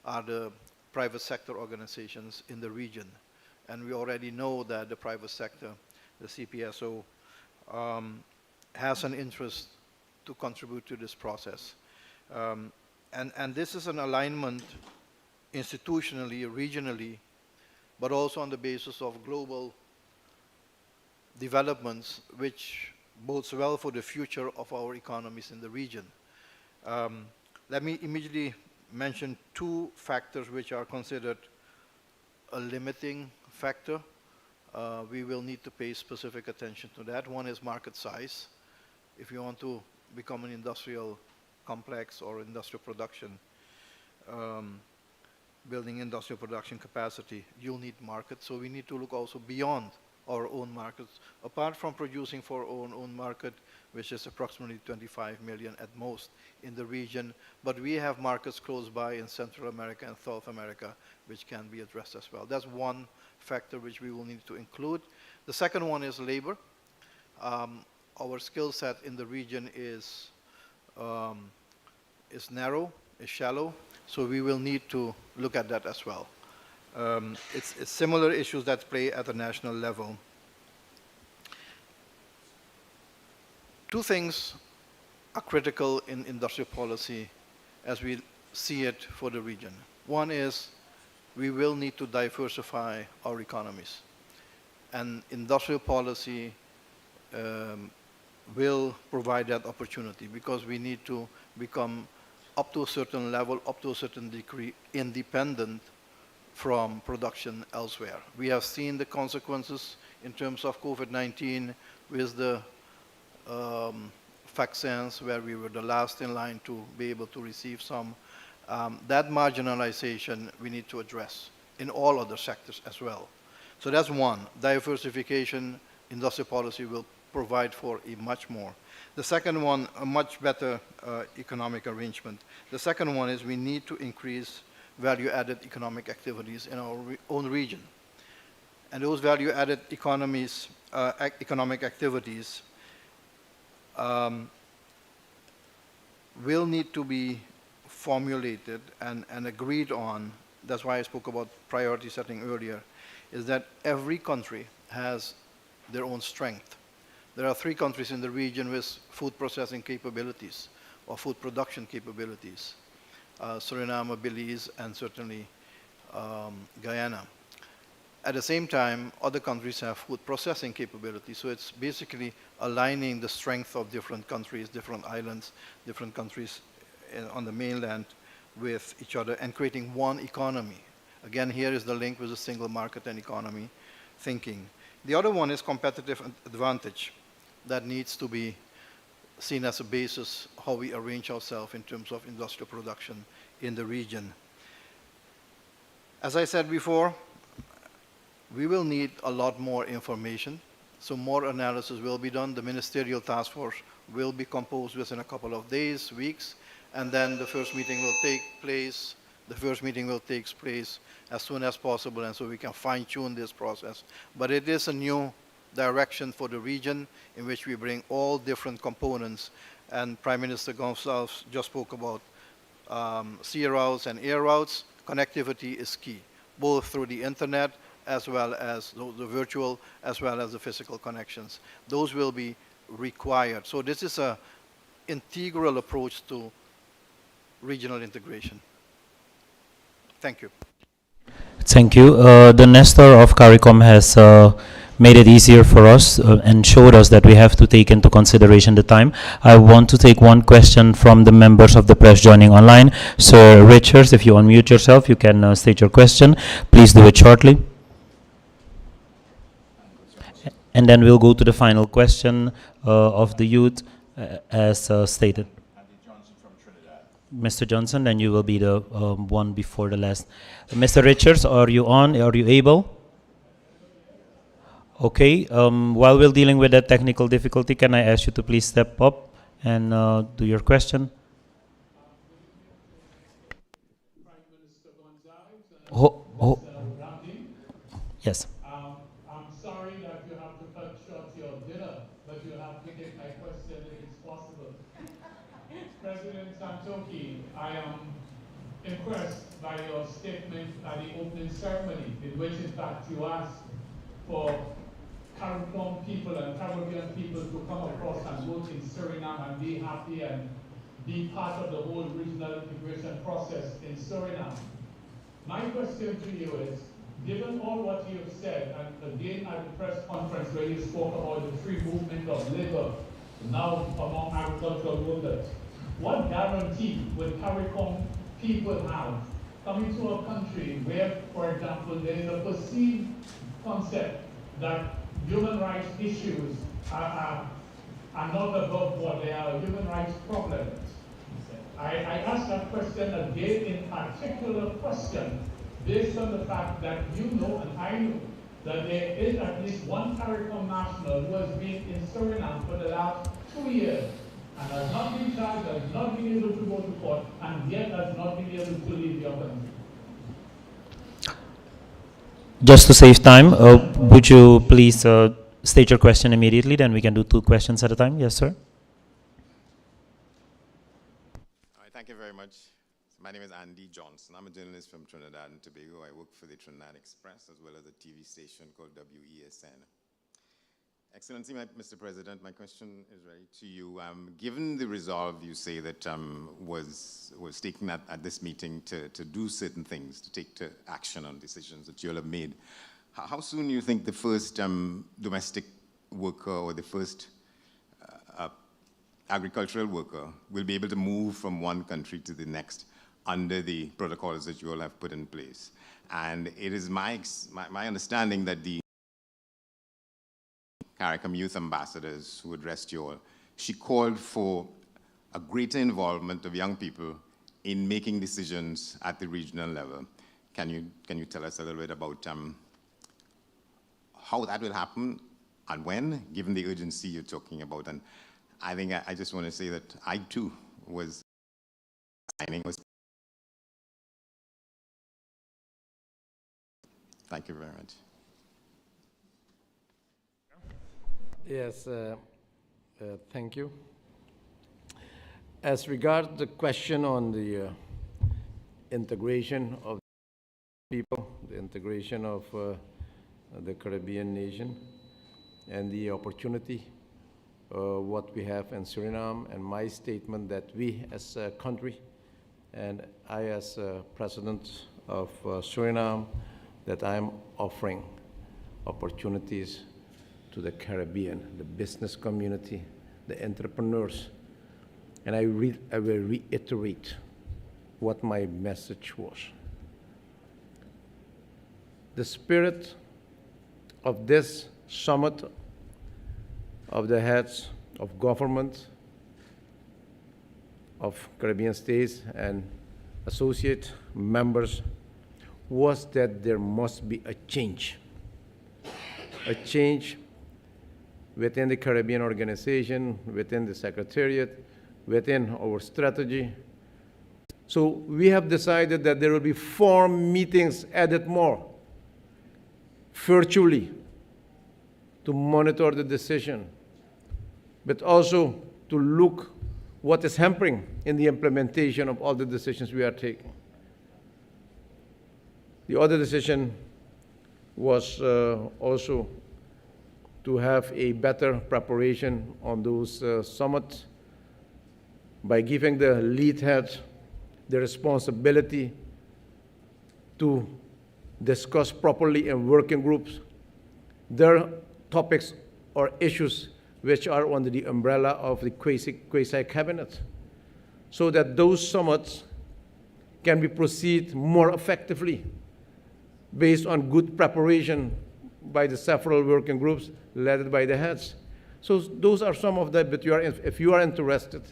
are the private sector organizations in the region. And we already know that the private sector, the CPSO, has an interest to contribute to this process. And this is an alignment institutionally, regionally, but also on the basis of global developments, which bodes well for the future of our economies in the region. Let me immediately mention two factors which are considered a limiting factor. We will need to pay specific attention to that. One is market size. If you want to become an industrial complex or industrial production, building industrial production capacity, you'll need markets. So we need to look also beyond our own markets, apart from producing for our own market, which is approximately 25 million at most in the region. But we have markets close by in Central America and South America, which can be addressed as well. That's one factor which we will need to include. The second one is labor. Our skill set in the region is narrow, is shallow, so we will need to look at that as well. It's similar issues that play at the national level. Two things are critical in industrial policy as we see it for the region. One is we will need to diversify our economies. And industrial policy will provide that opportunity because we need to become, up to a certain level, up to a certain degree, independent from production elsewhere. We have seen the consequences in terms of COVID-19 with the vaccines, where we were the last in line to be able to receive some. That marginalization we need to address in all other sectors as well. So that's one. Diversification, industrial policy will provide for a much more. The second one, a much better economic arrangement. The second one is we need to increase value-added economic activities in our own region. And those value-added economic activities will need to be formulated and agreed on. That's why I spoke about priority setting earlier, is that every country has their own strength. There are 3 countries in the region with food processing capabilities or food production capabilities. Suriname, Belize, and certainly Guyana. At the same time, other countries have food processing capabilities, so it's basically aligning the strength of different countries, different islands, different countries on the mainland with each other and creating one economy. Again, here is the link with the single market and economy thinking. The other one is competitive advantage that needs to be seen as a basis how we arrange ourselves in terms of industrial production in the region. As I said before, we will need a lot more information, so more analysis will be done. The ministerial task force will be composed within a couple of days, weeks, and then the first meeting will take place. The first meeting will take place as soon as possible, and so we can fine-tune this process. But it is a new direction for the region in which we bring all different components, and Prime Minister Gonsalves just spoke about sea routes and air routes. Connectivity is key, both through the internet as well as the virtual, as well as the physical connections. Those will be required. So this is an integral approach to regional integration. Thank you. Thank you. The Nestor of CARICOM has made it easier for us and showed us that we have to take into consideration the time. I want to take one question from the members of the press joining online. Sir Richards, if you unmute yourself, you can state your question. Please do it shortly. And then we'll go to the final question of the youth as stated. Mr. Johnson, then you will be the one before the last. Mr. Richards, are you on? Are you able? Okay. While we're dealing with that technical difficulty, can I ask you to please step up and do your question? Yes. I'm sorry that you have to cut short your dinner, but you have to take my question if it's possible. President Santokhi, I am impressed by your statement at the opening ceremony, in which in fact you asked for CARICOM people and Caribbean people to come across and work in Suriname and be happy and be part of the whole regional integration process in Suriname. My question to you is, given all what you have said, and again at the press conference where you spoke about the free movement of labor now among agricultural workers, what guarantee would CARICOM people have coming to a country where, for example, there is a perceived concept that human rights issues are not above board, they are human rights problems? I ask that question again in particular question based on the fact that you know and I know that there is at least one CARICOM national who has been in Suriname for the last 2 years and has not been charged, has not been able to go to court, and yet has not been able to leave your country. Just to save time, would you please state your question immediately, then we can do 2 questions at a time. Yes, sir. All right, thank you very much. My name is Andy Johnson. I'm a journalist from Trinidad and Tobago. I work for the Trinidad Express as well as a TV station called WESN. Excellency, Mr. President, my question is really to you. Given the resolve you say that was taken at this meeting to do certain things, to take action on decisions that you all have made, how soon do you think the first domestic worker or the first agricultural worker will be able to move from one country to the next under the protocols that you all have put in place? And it is my understanding that the CARICOM youth ambassadors who addressed you all, she called for a greater involvement of young people in making decisions at the regional level. Can you tell us a little bit about how that will happen and when, given the urgency you're talking about? And I think I just want to say that I too was signing. Thank you very much. Yes, thank you. As regards the question on the integration of people, the integration of the Caribbean nation, and the opportunity what we have in Suriname, and my statement that we as a country, and I as president of Suriname, that I'm offering opportunities to the Caribbean, the business community, the entrepreneurs. And I will reiterate what my message was. The spirit of this summit of the heads of government of Caribbean states and associate members was that there must be a change within the Caribbean organization, within the Secretariat, within our strategy. So we have decided that there will be 4 meetings added more virtually to monitor the decision, but also to look what is hampering in the implementation of all the decisions we are taking. The other decision was also to have a better preparation on those summits by giving the lead heads the responsibility to discuss properly in working groups their topics or issues which are under the umbrella of the quasi-cabinet, so that those summits can be proceed more effectively based on good preparation by the several working groups led by the heads. So those are some of them, but if you are interested,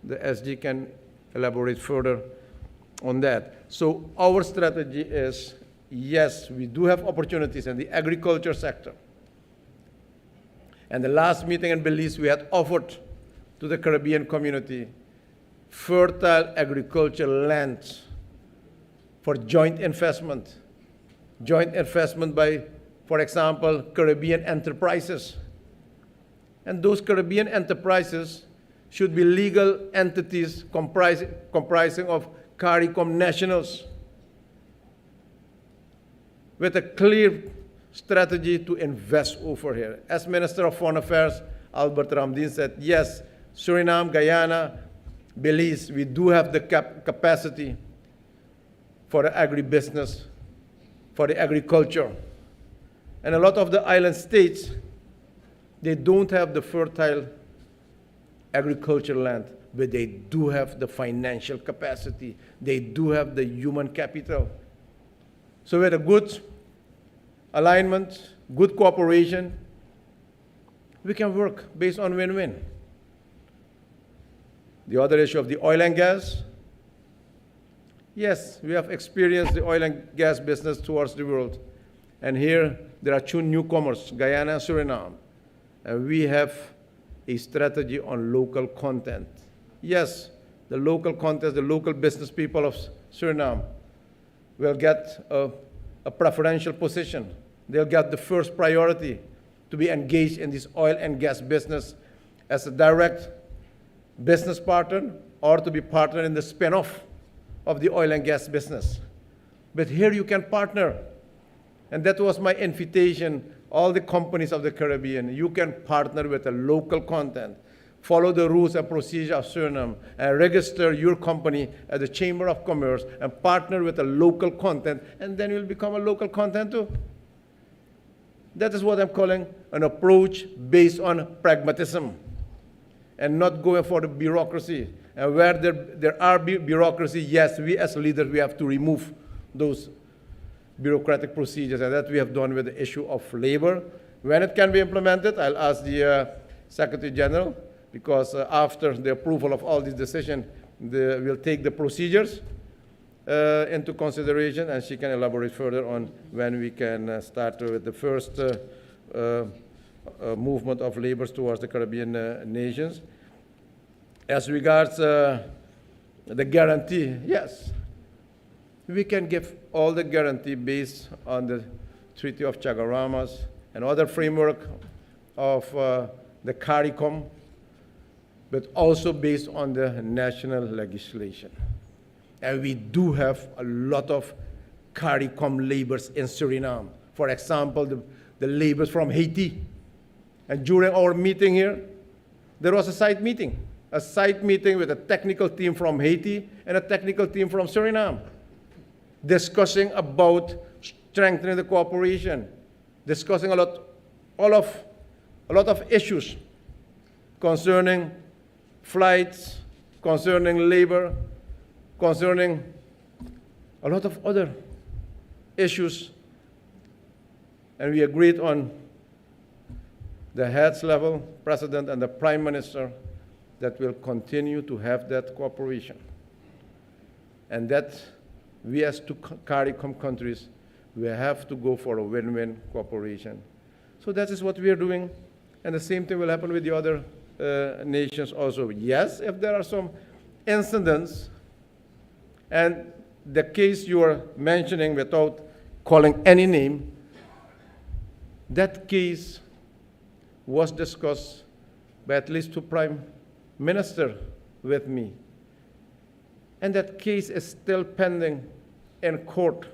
the SG can elaborate further on that. So our strategy is, yes, we do have opportunities in the agriculture sector. And the last meeting in Belize, we had offered to the Caribbean community fertile agricultural land for joint investment by, for example, Caribbean enterprises. And those Caribbean enterprises should be legal entities comprising of CARICOM nationals with a clear strategy to invest over here. As Minister of Foreign Affairs, Albert Ramdin said, yes, Suriname, Guyana, Belize, we do have the capacity for the agribusiness, for the agriculture. And a lot of the island states, they don't have the fertile agricultural land, but they do have the financial capacity. They do have the human capital. So with a good alignment, good cooperation, we can work based on win-win. The other issue of the oil and gas, yes, we have experienced the oil and gas business towards the world. And here, there are 2 newcomers, Guyana and Suriname. And we have a strategy on local content. Yes, the local content, the local business people of Suriname will get a preferential position. They'll get the first priority to be engaged in this oil and gas business as a direct business partner or to be partner in the spin-off of the oil and gas business. But here you can partner. And that was my invitation, all the companies of the Caribbean, you can partner with a local content, follow the rules and procedures of Suriname, and register your company at the Chamber of Commerce and partner with a local content, and then you'll become a local content too. That is what I'm calling an approach based on pragmatism and not going for the bureaucracy. And where there are bureaucracy, yes, we as leaders, we have to remove those bureaucratic procedures, and that we have done with the issue of labor. When it can be implemented, I'll ask the Secretary General, because after the approval of all these decisions, we'll take the procedures into consideration, and she can elaborate further on when we can start with the first movement of labor towards the Caribbean nations. As regards the guarantee, yes, we can give all the guarantee based on the Treaty of Chagaramas and other framework of the CARICOM, but also based on the national legislation. And we do have a lot of CARICOM laborers in Suriname. For example, the laborers from Haiti. And during our meeting here, there was a site meeting with a technical team from Haiti and a technical team from Suriname, discussing about strengthening the cooperation, discussing a lot of issues concerning flights, concerning labor, concerning a lot of other issues. And we agreed on the heads level, President and the Prime Minister, that will continue to have that cooperation. And that we as two CARICOM countries, we have to go for a win-win cooperation. So that is what we are doing, and the same thing will happen with the other nations also. Yes, if there are some incidents, and the case you are mentioning without calling any name, that case was discussed by at least two prime ministers with me. And that case is still pending in court,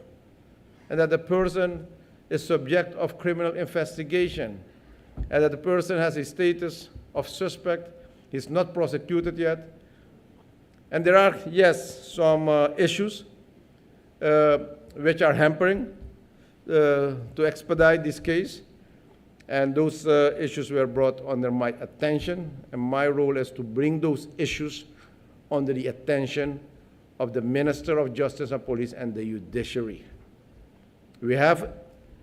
and that the person is subject of criminal investigation, and that the person has a status of suspect. He's not prosecuted yet. And there are, yes, some issues which are hampering to expedite this case. And those issues were brought under my attention. And my role is to bring those issues under the attention of the Minister of Justice and Police and the judiciary. We have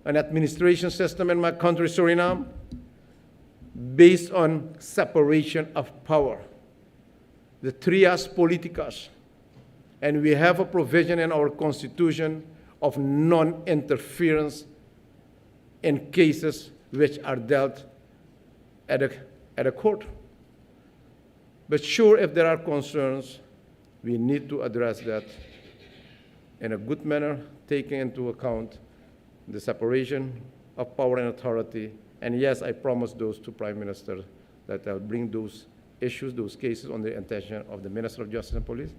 an administration system in my country, Suriname, based on separation of power, the trias politicas. And we have a provision in our constitution of non-interference in cases which are dealt at a court. But sure, if there are concerns, we need to address that in a good manner, taking into account the separation of power and authority. And yes, I promised those two prime ministers that I'll bring those issues, those cases on the attention of the Minister of Justice and Police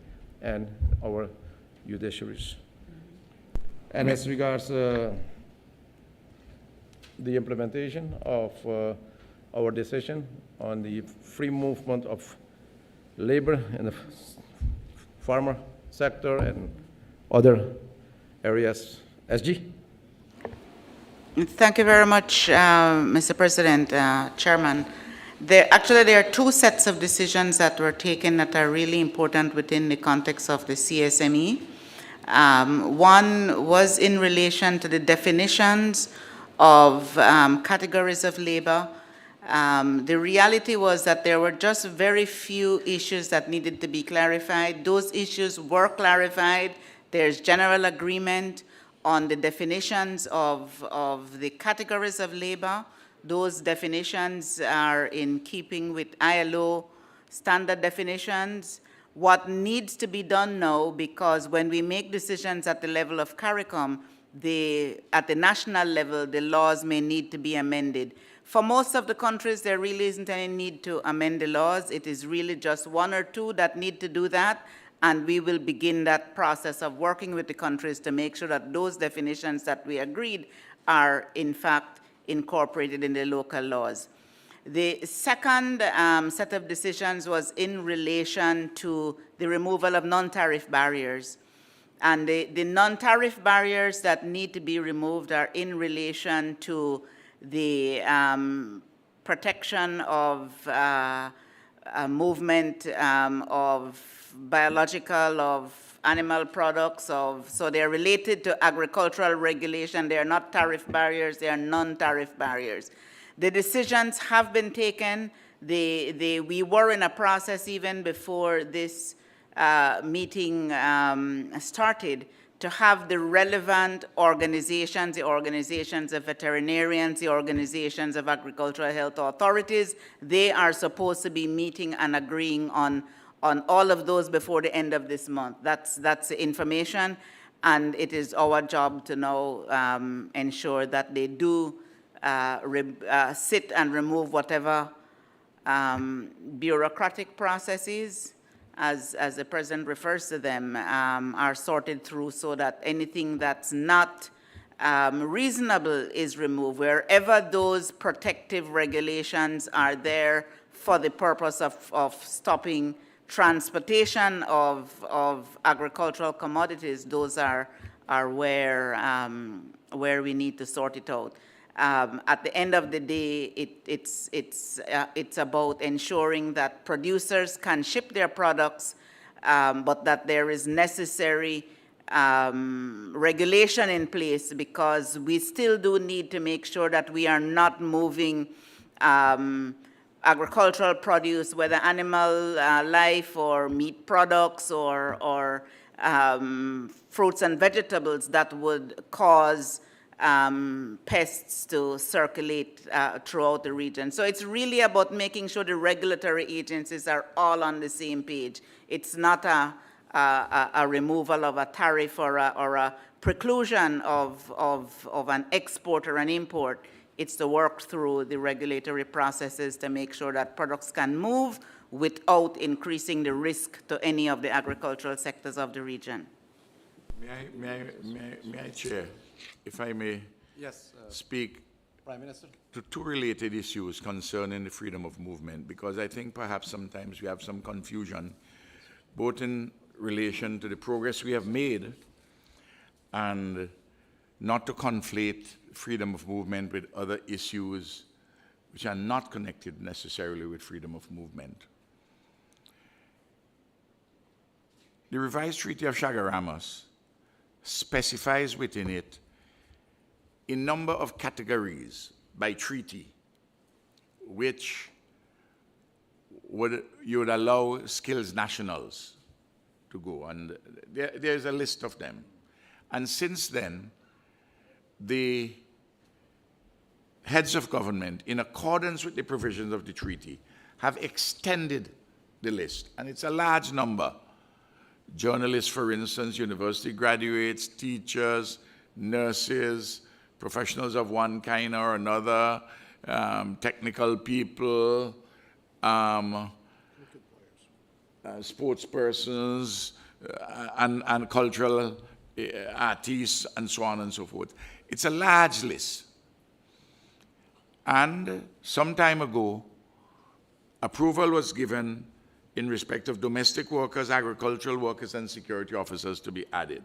and our judiciaries. And as regards the implementation of our decision on the free movement of labor in the farmer sector and other areas, SG? Thank you very much, Mr. President, Chairman. There are two sets of decisions that were taken that are really important within the context of the CSME. One was in relation to the definitions of categories of labor. The reality was that there were just very few issues that needed to be clarified. Those issues were clarified. There's general agreement on the definitions of the categories of labor. Those definitions are in keeping with ILO standard definitions. What needs to be done now, because when we make decisions at the level of CARICOM, at the national level, the laws may need to be amended. For most of the countries, there really isn't any need to amend the laws. It is really just one or two that need to do that, and we will begin that process of working with the countries to make sure that those definitions that we agreed are, in fact, incorporated in the local laws. The second set of decisions was in relation to the removal of non-tariff barriers. And the non-tariff barriers that need to be removed are in relation to the protection of movement of biological, of animal products, so they're related to agricultural regulation. They are not tariff barriers, they are non-tariff barriers. The decisions have been taken. We were in a process even before this meeting started to have the relevant organizations, the organizations of veterinarians, the organizations of agricultural health authorities. They are supposed to be meeting and agreeing on all of those before the end of this month. That's the information, and it is our job to now ensure that they do sit and remove whatever bureaucratic processes, as the President refers to them, are sorted through so that anything that's not reasonable is removed. Wherever those protective regulations are there for the purpose of stopping transportation of agricultural commodities, those are where we need to sort it out. At the end of the day, it's about ensuring that producers can ship their products, but that there is necessary regulation in place, because we still do need to make sure that we are not moving agricultural produce, whether animal life or meat products or fruits and vegetables that would cause pests to circulate throughout the region. So it's really about making sure the regulatory agencies are all on the same page. It's not a removal of a tariff or a preclusion of an export or an import. It's to work through the regulatory processes to make sure that products can move without increasing the risk to any of the agricultural sectors of the region. May I, Chair, if I may speak Prime Minister. to two related issues concerning the freedom of movement, because I think perhaps sometimes we have some confusion, both in relation to the progress we have made and not to conflate freedom of movement with other issues which are not connected necessarily with freedom of movement. The revised Treaty of Chaguaramas specifies within it a number of categories by treaty which you would allow skills nationals to go, and there's a list of them. And since then, the heads of government, in accordance with the provisions of the treaty, have extended the list, and it's a large number. Journalists, for instance, university graduates, teachers, nurses, professionals of one kind or another, technical people, sports persons, and cultural artists, and so on and so forth. It's a large list. And some time ago, approval was given in respect of domestic workers, agricultural workers, and security officers to be added.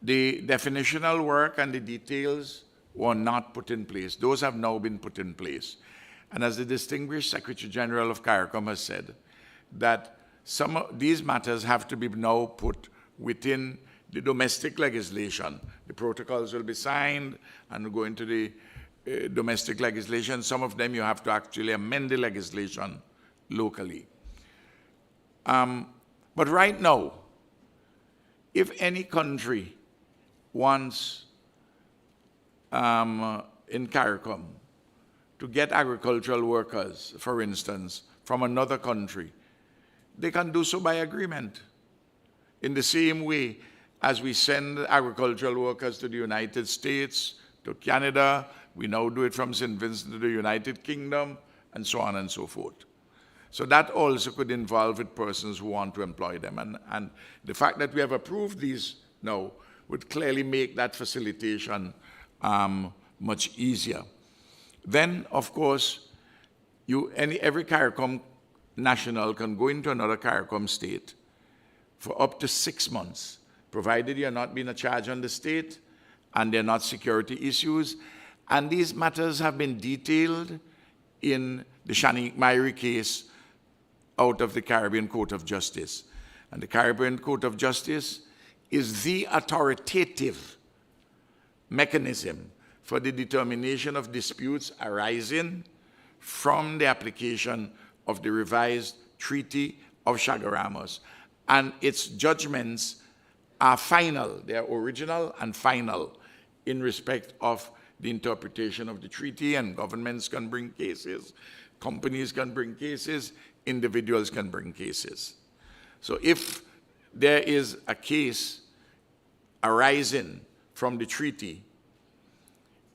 The definitional work and the details were not put in place. Those have now been put in place. And as the distinguished Secretary General of CARICOM has said, that some of these matters have to be now put within the domestic legislation. The protocols will be signed and go into the domestic legislation. Some of them you have to actually amend the legislation locally. But right now, if any country wants in CARICOM to get agricultural workers, for instance, from another country, they can do so by agreement. In the same way as we send agricultural workers to the United States, to Canada, we now do it from St. Vincent to the United Kingdom, and so on and so forth. So that also could involve with persons who want to employ them. And the fact that we have approved these now would clearly make that facilitation much easier. Then, of course, every CARICOM national can go into another CARICOM state for up to 6 months, provided you're not being a charge on the state and they're not security issues. And these matters have been detailed in the Shanique Myrie case out of the Caribbean Court of Justice. And the Caribbean Court of Justice is the authoritative mechanism for the determination of disputes arising from the application of the revised Treaty of Chaguaramas. And its judgments are final. They are original and final in respect of the interpretation of the treaty, and governments can bring cases, companies can bring cases, individuals can bring cases. So if there is a case arising from the treaty,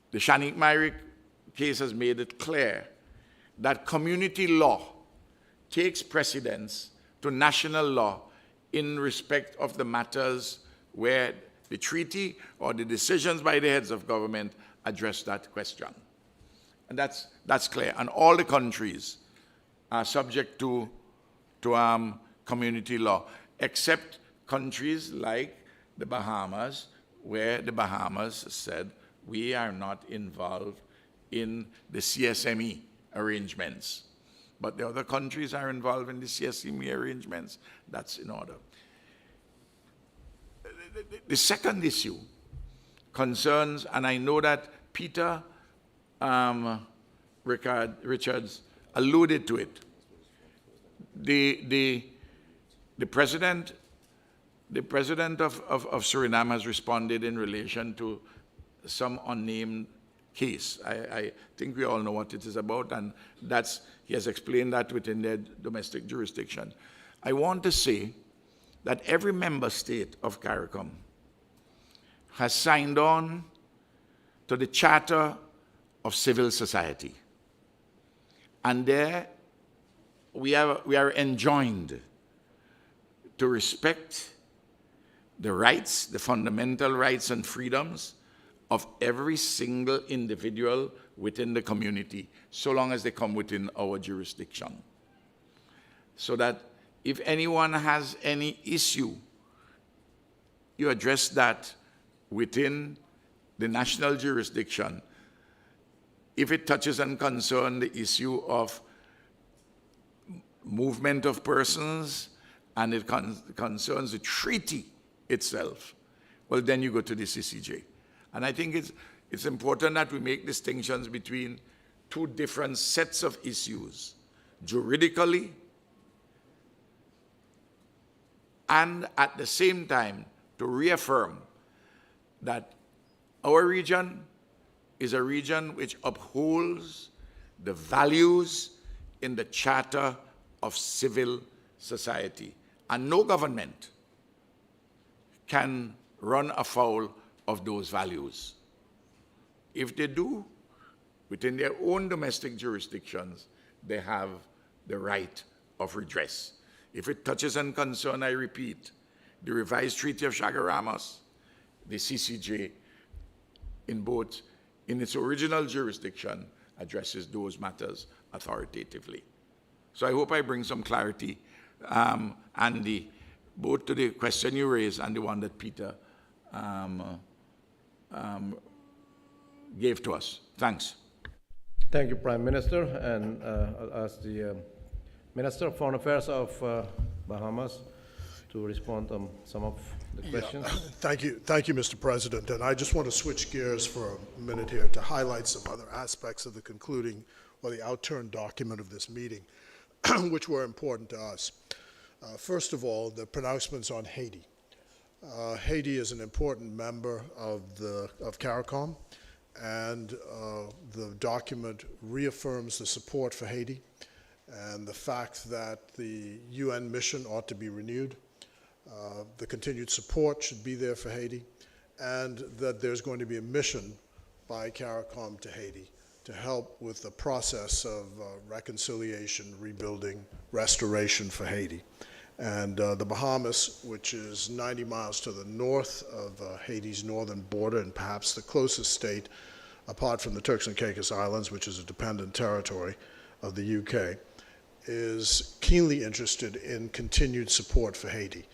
the Shanique Myrie case has made it clear that community law takes precedence to national law in respect of the matters where the treaty or the decisions by the heads of government address that question. And that's clear. And all the countries are subject to community law, except countries like the Bahamas, where the Bahamas said, we are not involved in the CSME arrangements. But the other countries are involved in the CSME arrangements. That's in order. The second issue concerns, and I know that Peter Richards alluded to it. The president of Suriname has responded in relation to some unnamed case. I think we all know what it is about, and he has explained that within their domestic jurisdiction. I want to say that every member state of CARICOM has signed on to the Charter of Civil Society. And there we are enjoined to respect the rights, the fundamental rights and freedoms of every single individual within the community, so long as they come within our jurisdiction. So that if anyone has any issue, you address that within the national jurisdiction. If it touches and concerns the issue of movement of persons and it concerns the treaty itself, well, then you go to the CCJ. And I think it's important that we make distinctions between two different sets of issues, juridically, and at the same time to reaffirm that our region is a region which upholds the values in the Charter of Civil Society. And no government can run afoul of those values. If they do, within their own domestic jurisdictions, they have the right of redress. If it touches and concerns, I repeat, the revised Treaty of Chaguaramas, the CCJ, in its original jurisdiction, addresses those matters authoritatively. So I hope I bring some clarity, Andy, both to the question you raised and the one that Peter gave to us. Thanks. Thank you, Prime Minister. And I'll ask the Minister of Foreign Affairs of Bahamas to respond on some of the questions. Thank you, Mr. President. And I just want to switch gears for a minute here to highlight some other aspects of the concluding or the outturned document of this meeting, which were important to us. First of all, the pronouncements on Haiti. Haiti is an important member of CARICOM, and the document reaffirms the support for Haiti and the fact that the UN mission ought to be renewed. The continued support should be there for Haiti, and that there's going to be a mission by CARICOM to Haiti to help with the process of reconciliation, rebuilding, restoration for Haiti. And the Bahamas, which is 90 miles to the north of Haiti's northern border and perhaps the closest state, apart from the Turks and Caicos Islands, which is a dependent territory of the UK, is keenly interested in continued support for Haiti.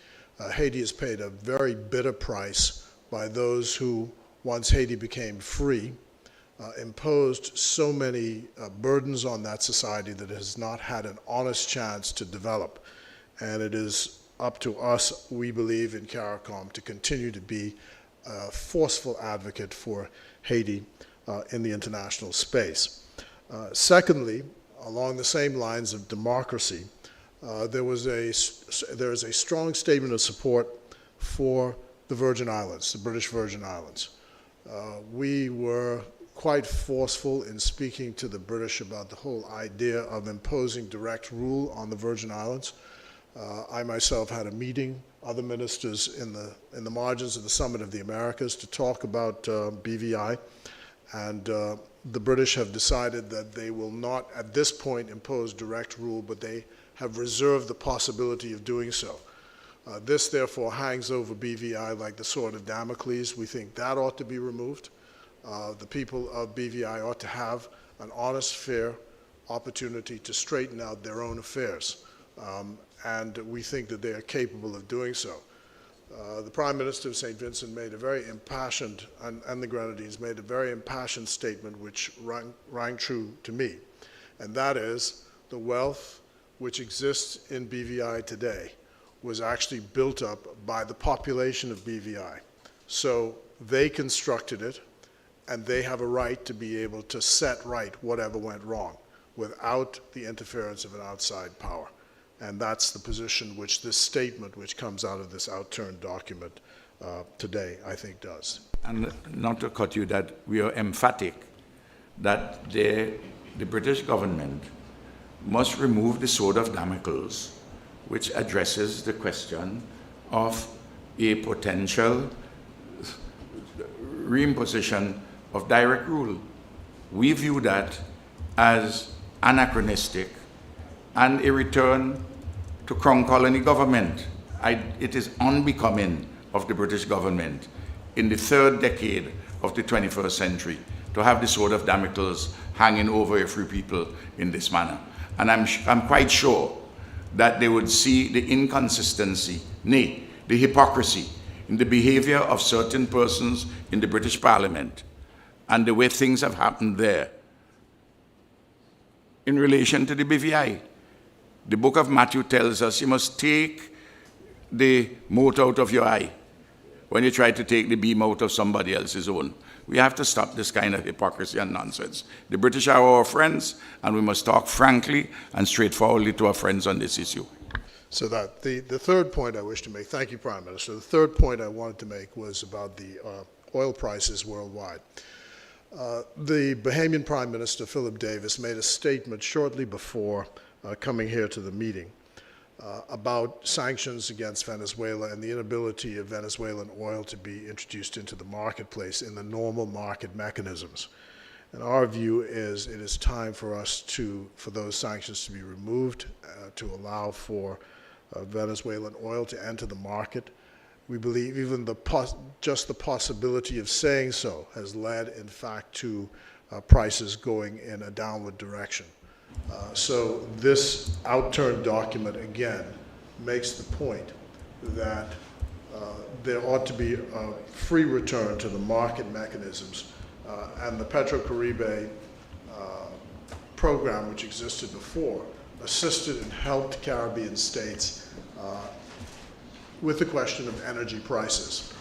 Haiti has paid a very bitter price by those who, once Haiti became free, imposed so many burdens on that society that it has not had an honest chance to develop. And it is up to us, we believe in CARICOM, to continue to be a forceful advocate for Haiti in the international space. Secondly, along the same lines of democracy, there is a strong statement of support for the Virgin Islands, the British Virgin Islands. We were quite forceful in speaking to the British about the whole idea of imposing direct rule on the Virgin Islands. I myself had a meeting, other ministers in the margins of the Summit of the Americas to talk about BVI, and the British have decided that they will not at this point impose direct rule, but they have reserved the possibility of doing so. This therefore hangs over BVI like the sword of Damocles. We think that ought to be removed. The people of BVI ought to have an honest, fair opportunity to straighten out their own affairs. And we think that they are capable of doing so. The Prime Minister of St. Vincent made a very impassioned, and the Grenadines made a very impassioned statement which rang true to me. And that is, the wealth which exists in BVI today was actually built up by the population of BVI. So they constructed it, and they have a right to be able to set right whatever went wrong without the interference of an outside power. And that's the position which this statement, which comes out of this outturned document today, I think does. And not to cut you, that we are emphatic that the British government must remove the sword of Damocles, which addresses the question of a potential reimposition of direct rule. We view that as anachronistic and a return to Crown Colony government. It is unbecoming of the British government in the third decade of the 21st century to have the sword of Damocles hanging over a free people in this manner. And I'm quite sure that they would see the inconsistency, nay, the hypocrisy in the behavior of certain persons in the British Parliament and the way things have happened there in relation to the BVI. The book of Matthew tells us you must take the mote out of your eye when you try to take the beam out of somebody else's own. We have to stop this kind of hypocrisy and nonsense. The British are our friends, and we must talk frankly and straightforwardly to our friends on this issue. So that the third point I wish to make, thank you, Prime Minister. The third point I wanted to make was about the oil prices worldwide. The Bahamian Prime Minister, Philip Davis, made a statement shortly before coming here to the meeting about sanctions against Venezuela and the inability of Venezuelan oil to be introduced into the marketplace in the normal market mechanisms. And our view is it is time for us for those sanctions to be removed, to allow for Venezuelan oil to enter the market. We believe even just the possibility of saying so has led, in fact, to prices going in a downward direction. So this outturned document, again, makes the point that there ought to be a free return to the market mechanisms, and the Petrocaribe program, which existed before, assisted and helped Caribbean states with the question of energy prices.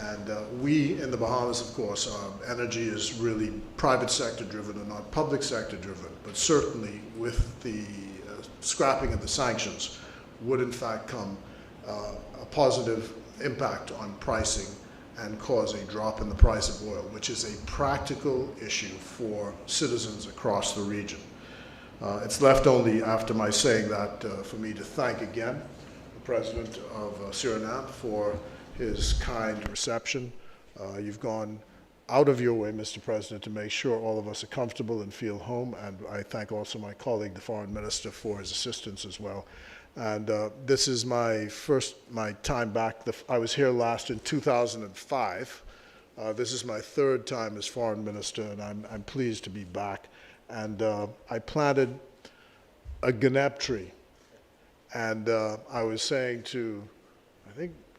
And we in the Bahamas, of course, energy is really private sector driven and not public sector driven, but certainly with the scrapping of the sanctions would in fact come a positive impact on pricing and cause a drop in the price of oil, which is a practical issue for citizens across the region. It's left only after my saying that for me to thank again the President of Suriname for his kind reception. You've gone out of your way, Mr. President, to make sure all of us are comfortable and feel home, and I thank also my colleague, the Foreign Minister, for his assistance as well. And this is my time back. I was here last in 2005. This is my third time as Foreign Minister, and I'm pleased to be back. And I planted a ganep tree, and I was saying to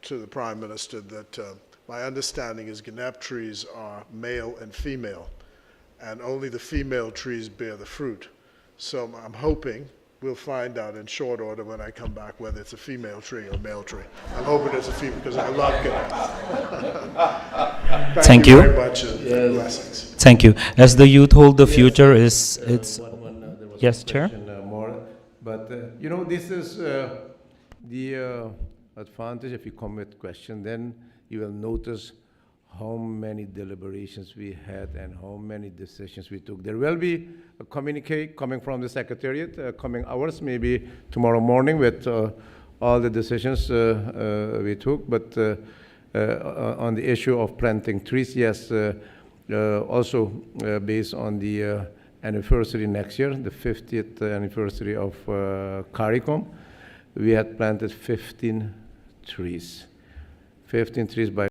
the Prime Minister that my understanding is ganep trees are male and female, and only the female trees bear the fruit. So I'm hoping we'll find out in short order when I come back whether it's a female tree or a male tree. I'm hoping it's a female because I love ganep. Thank you very much, and blessings. Thank you. As the youth hold the future is, it's... Yes, Chair? More, but, you know, this is the advantage. If you come with question, then you will notice how many deliberations we had and how many decisions we took. There will be a communique coming from the Secretariat, coming hours, maybe tomorrow morning, with all the decisions we took. But on the issue of planting trees, yes, also based on the anniversary next year, the 50th anniversary of CARICOM, we had planted 15 trees. 15 trees by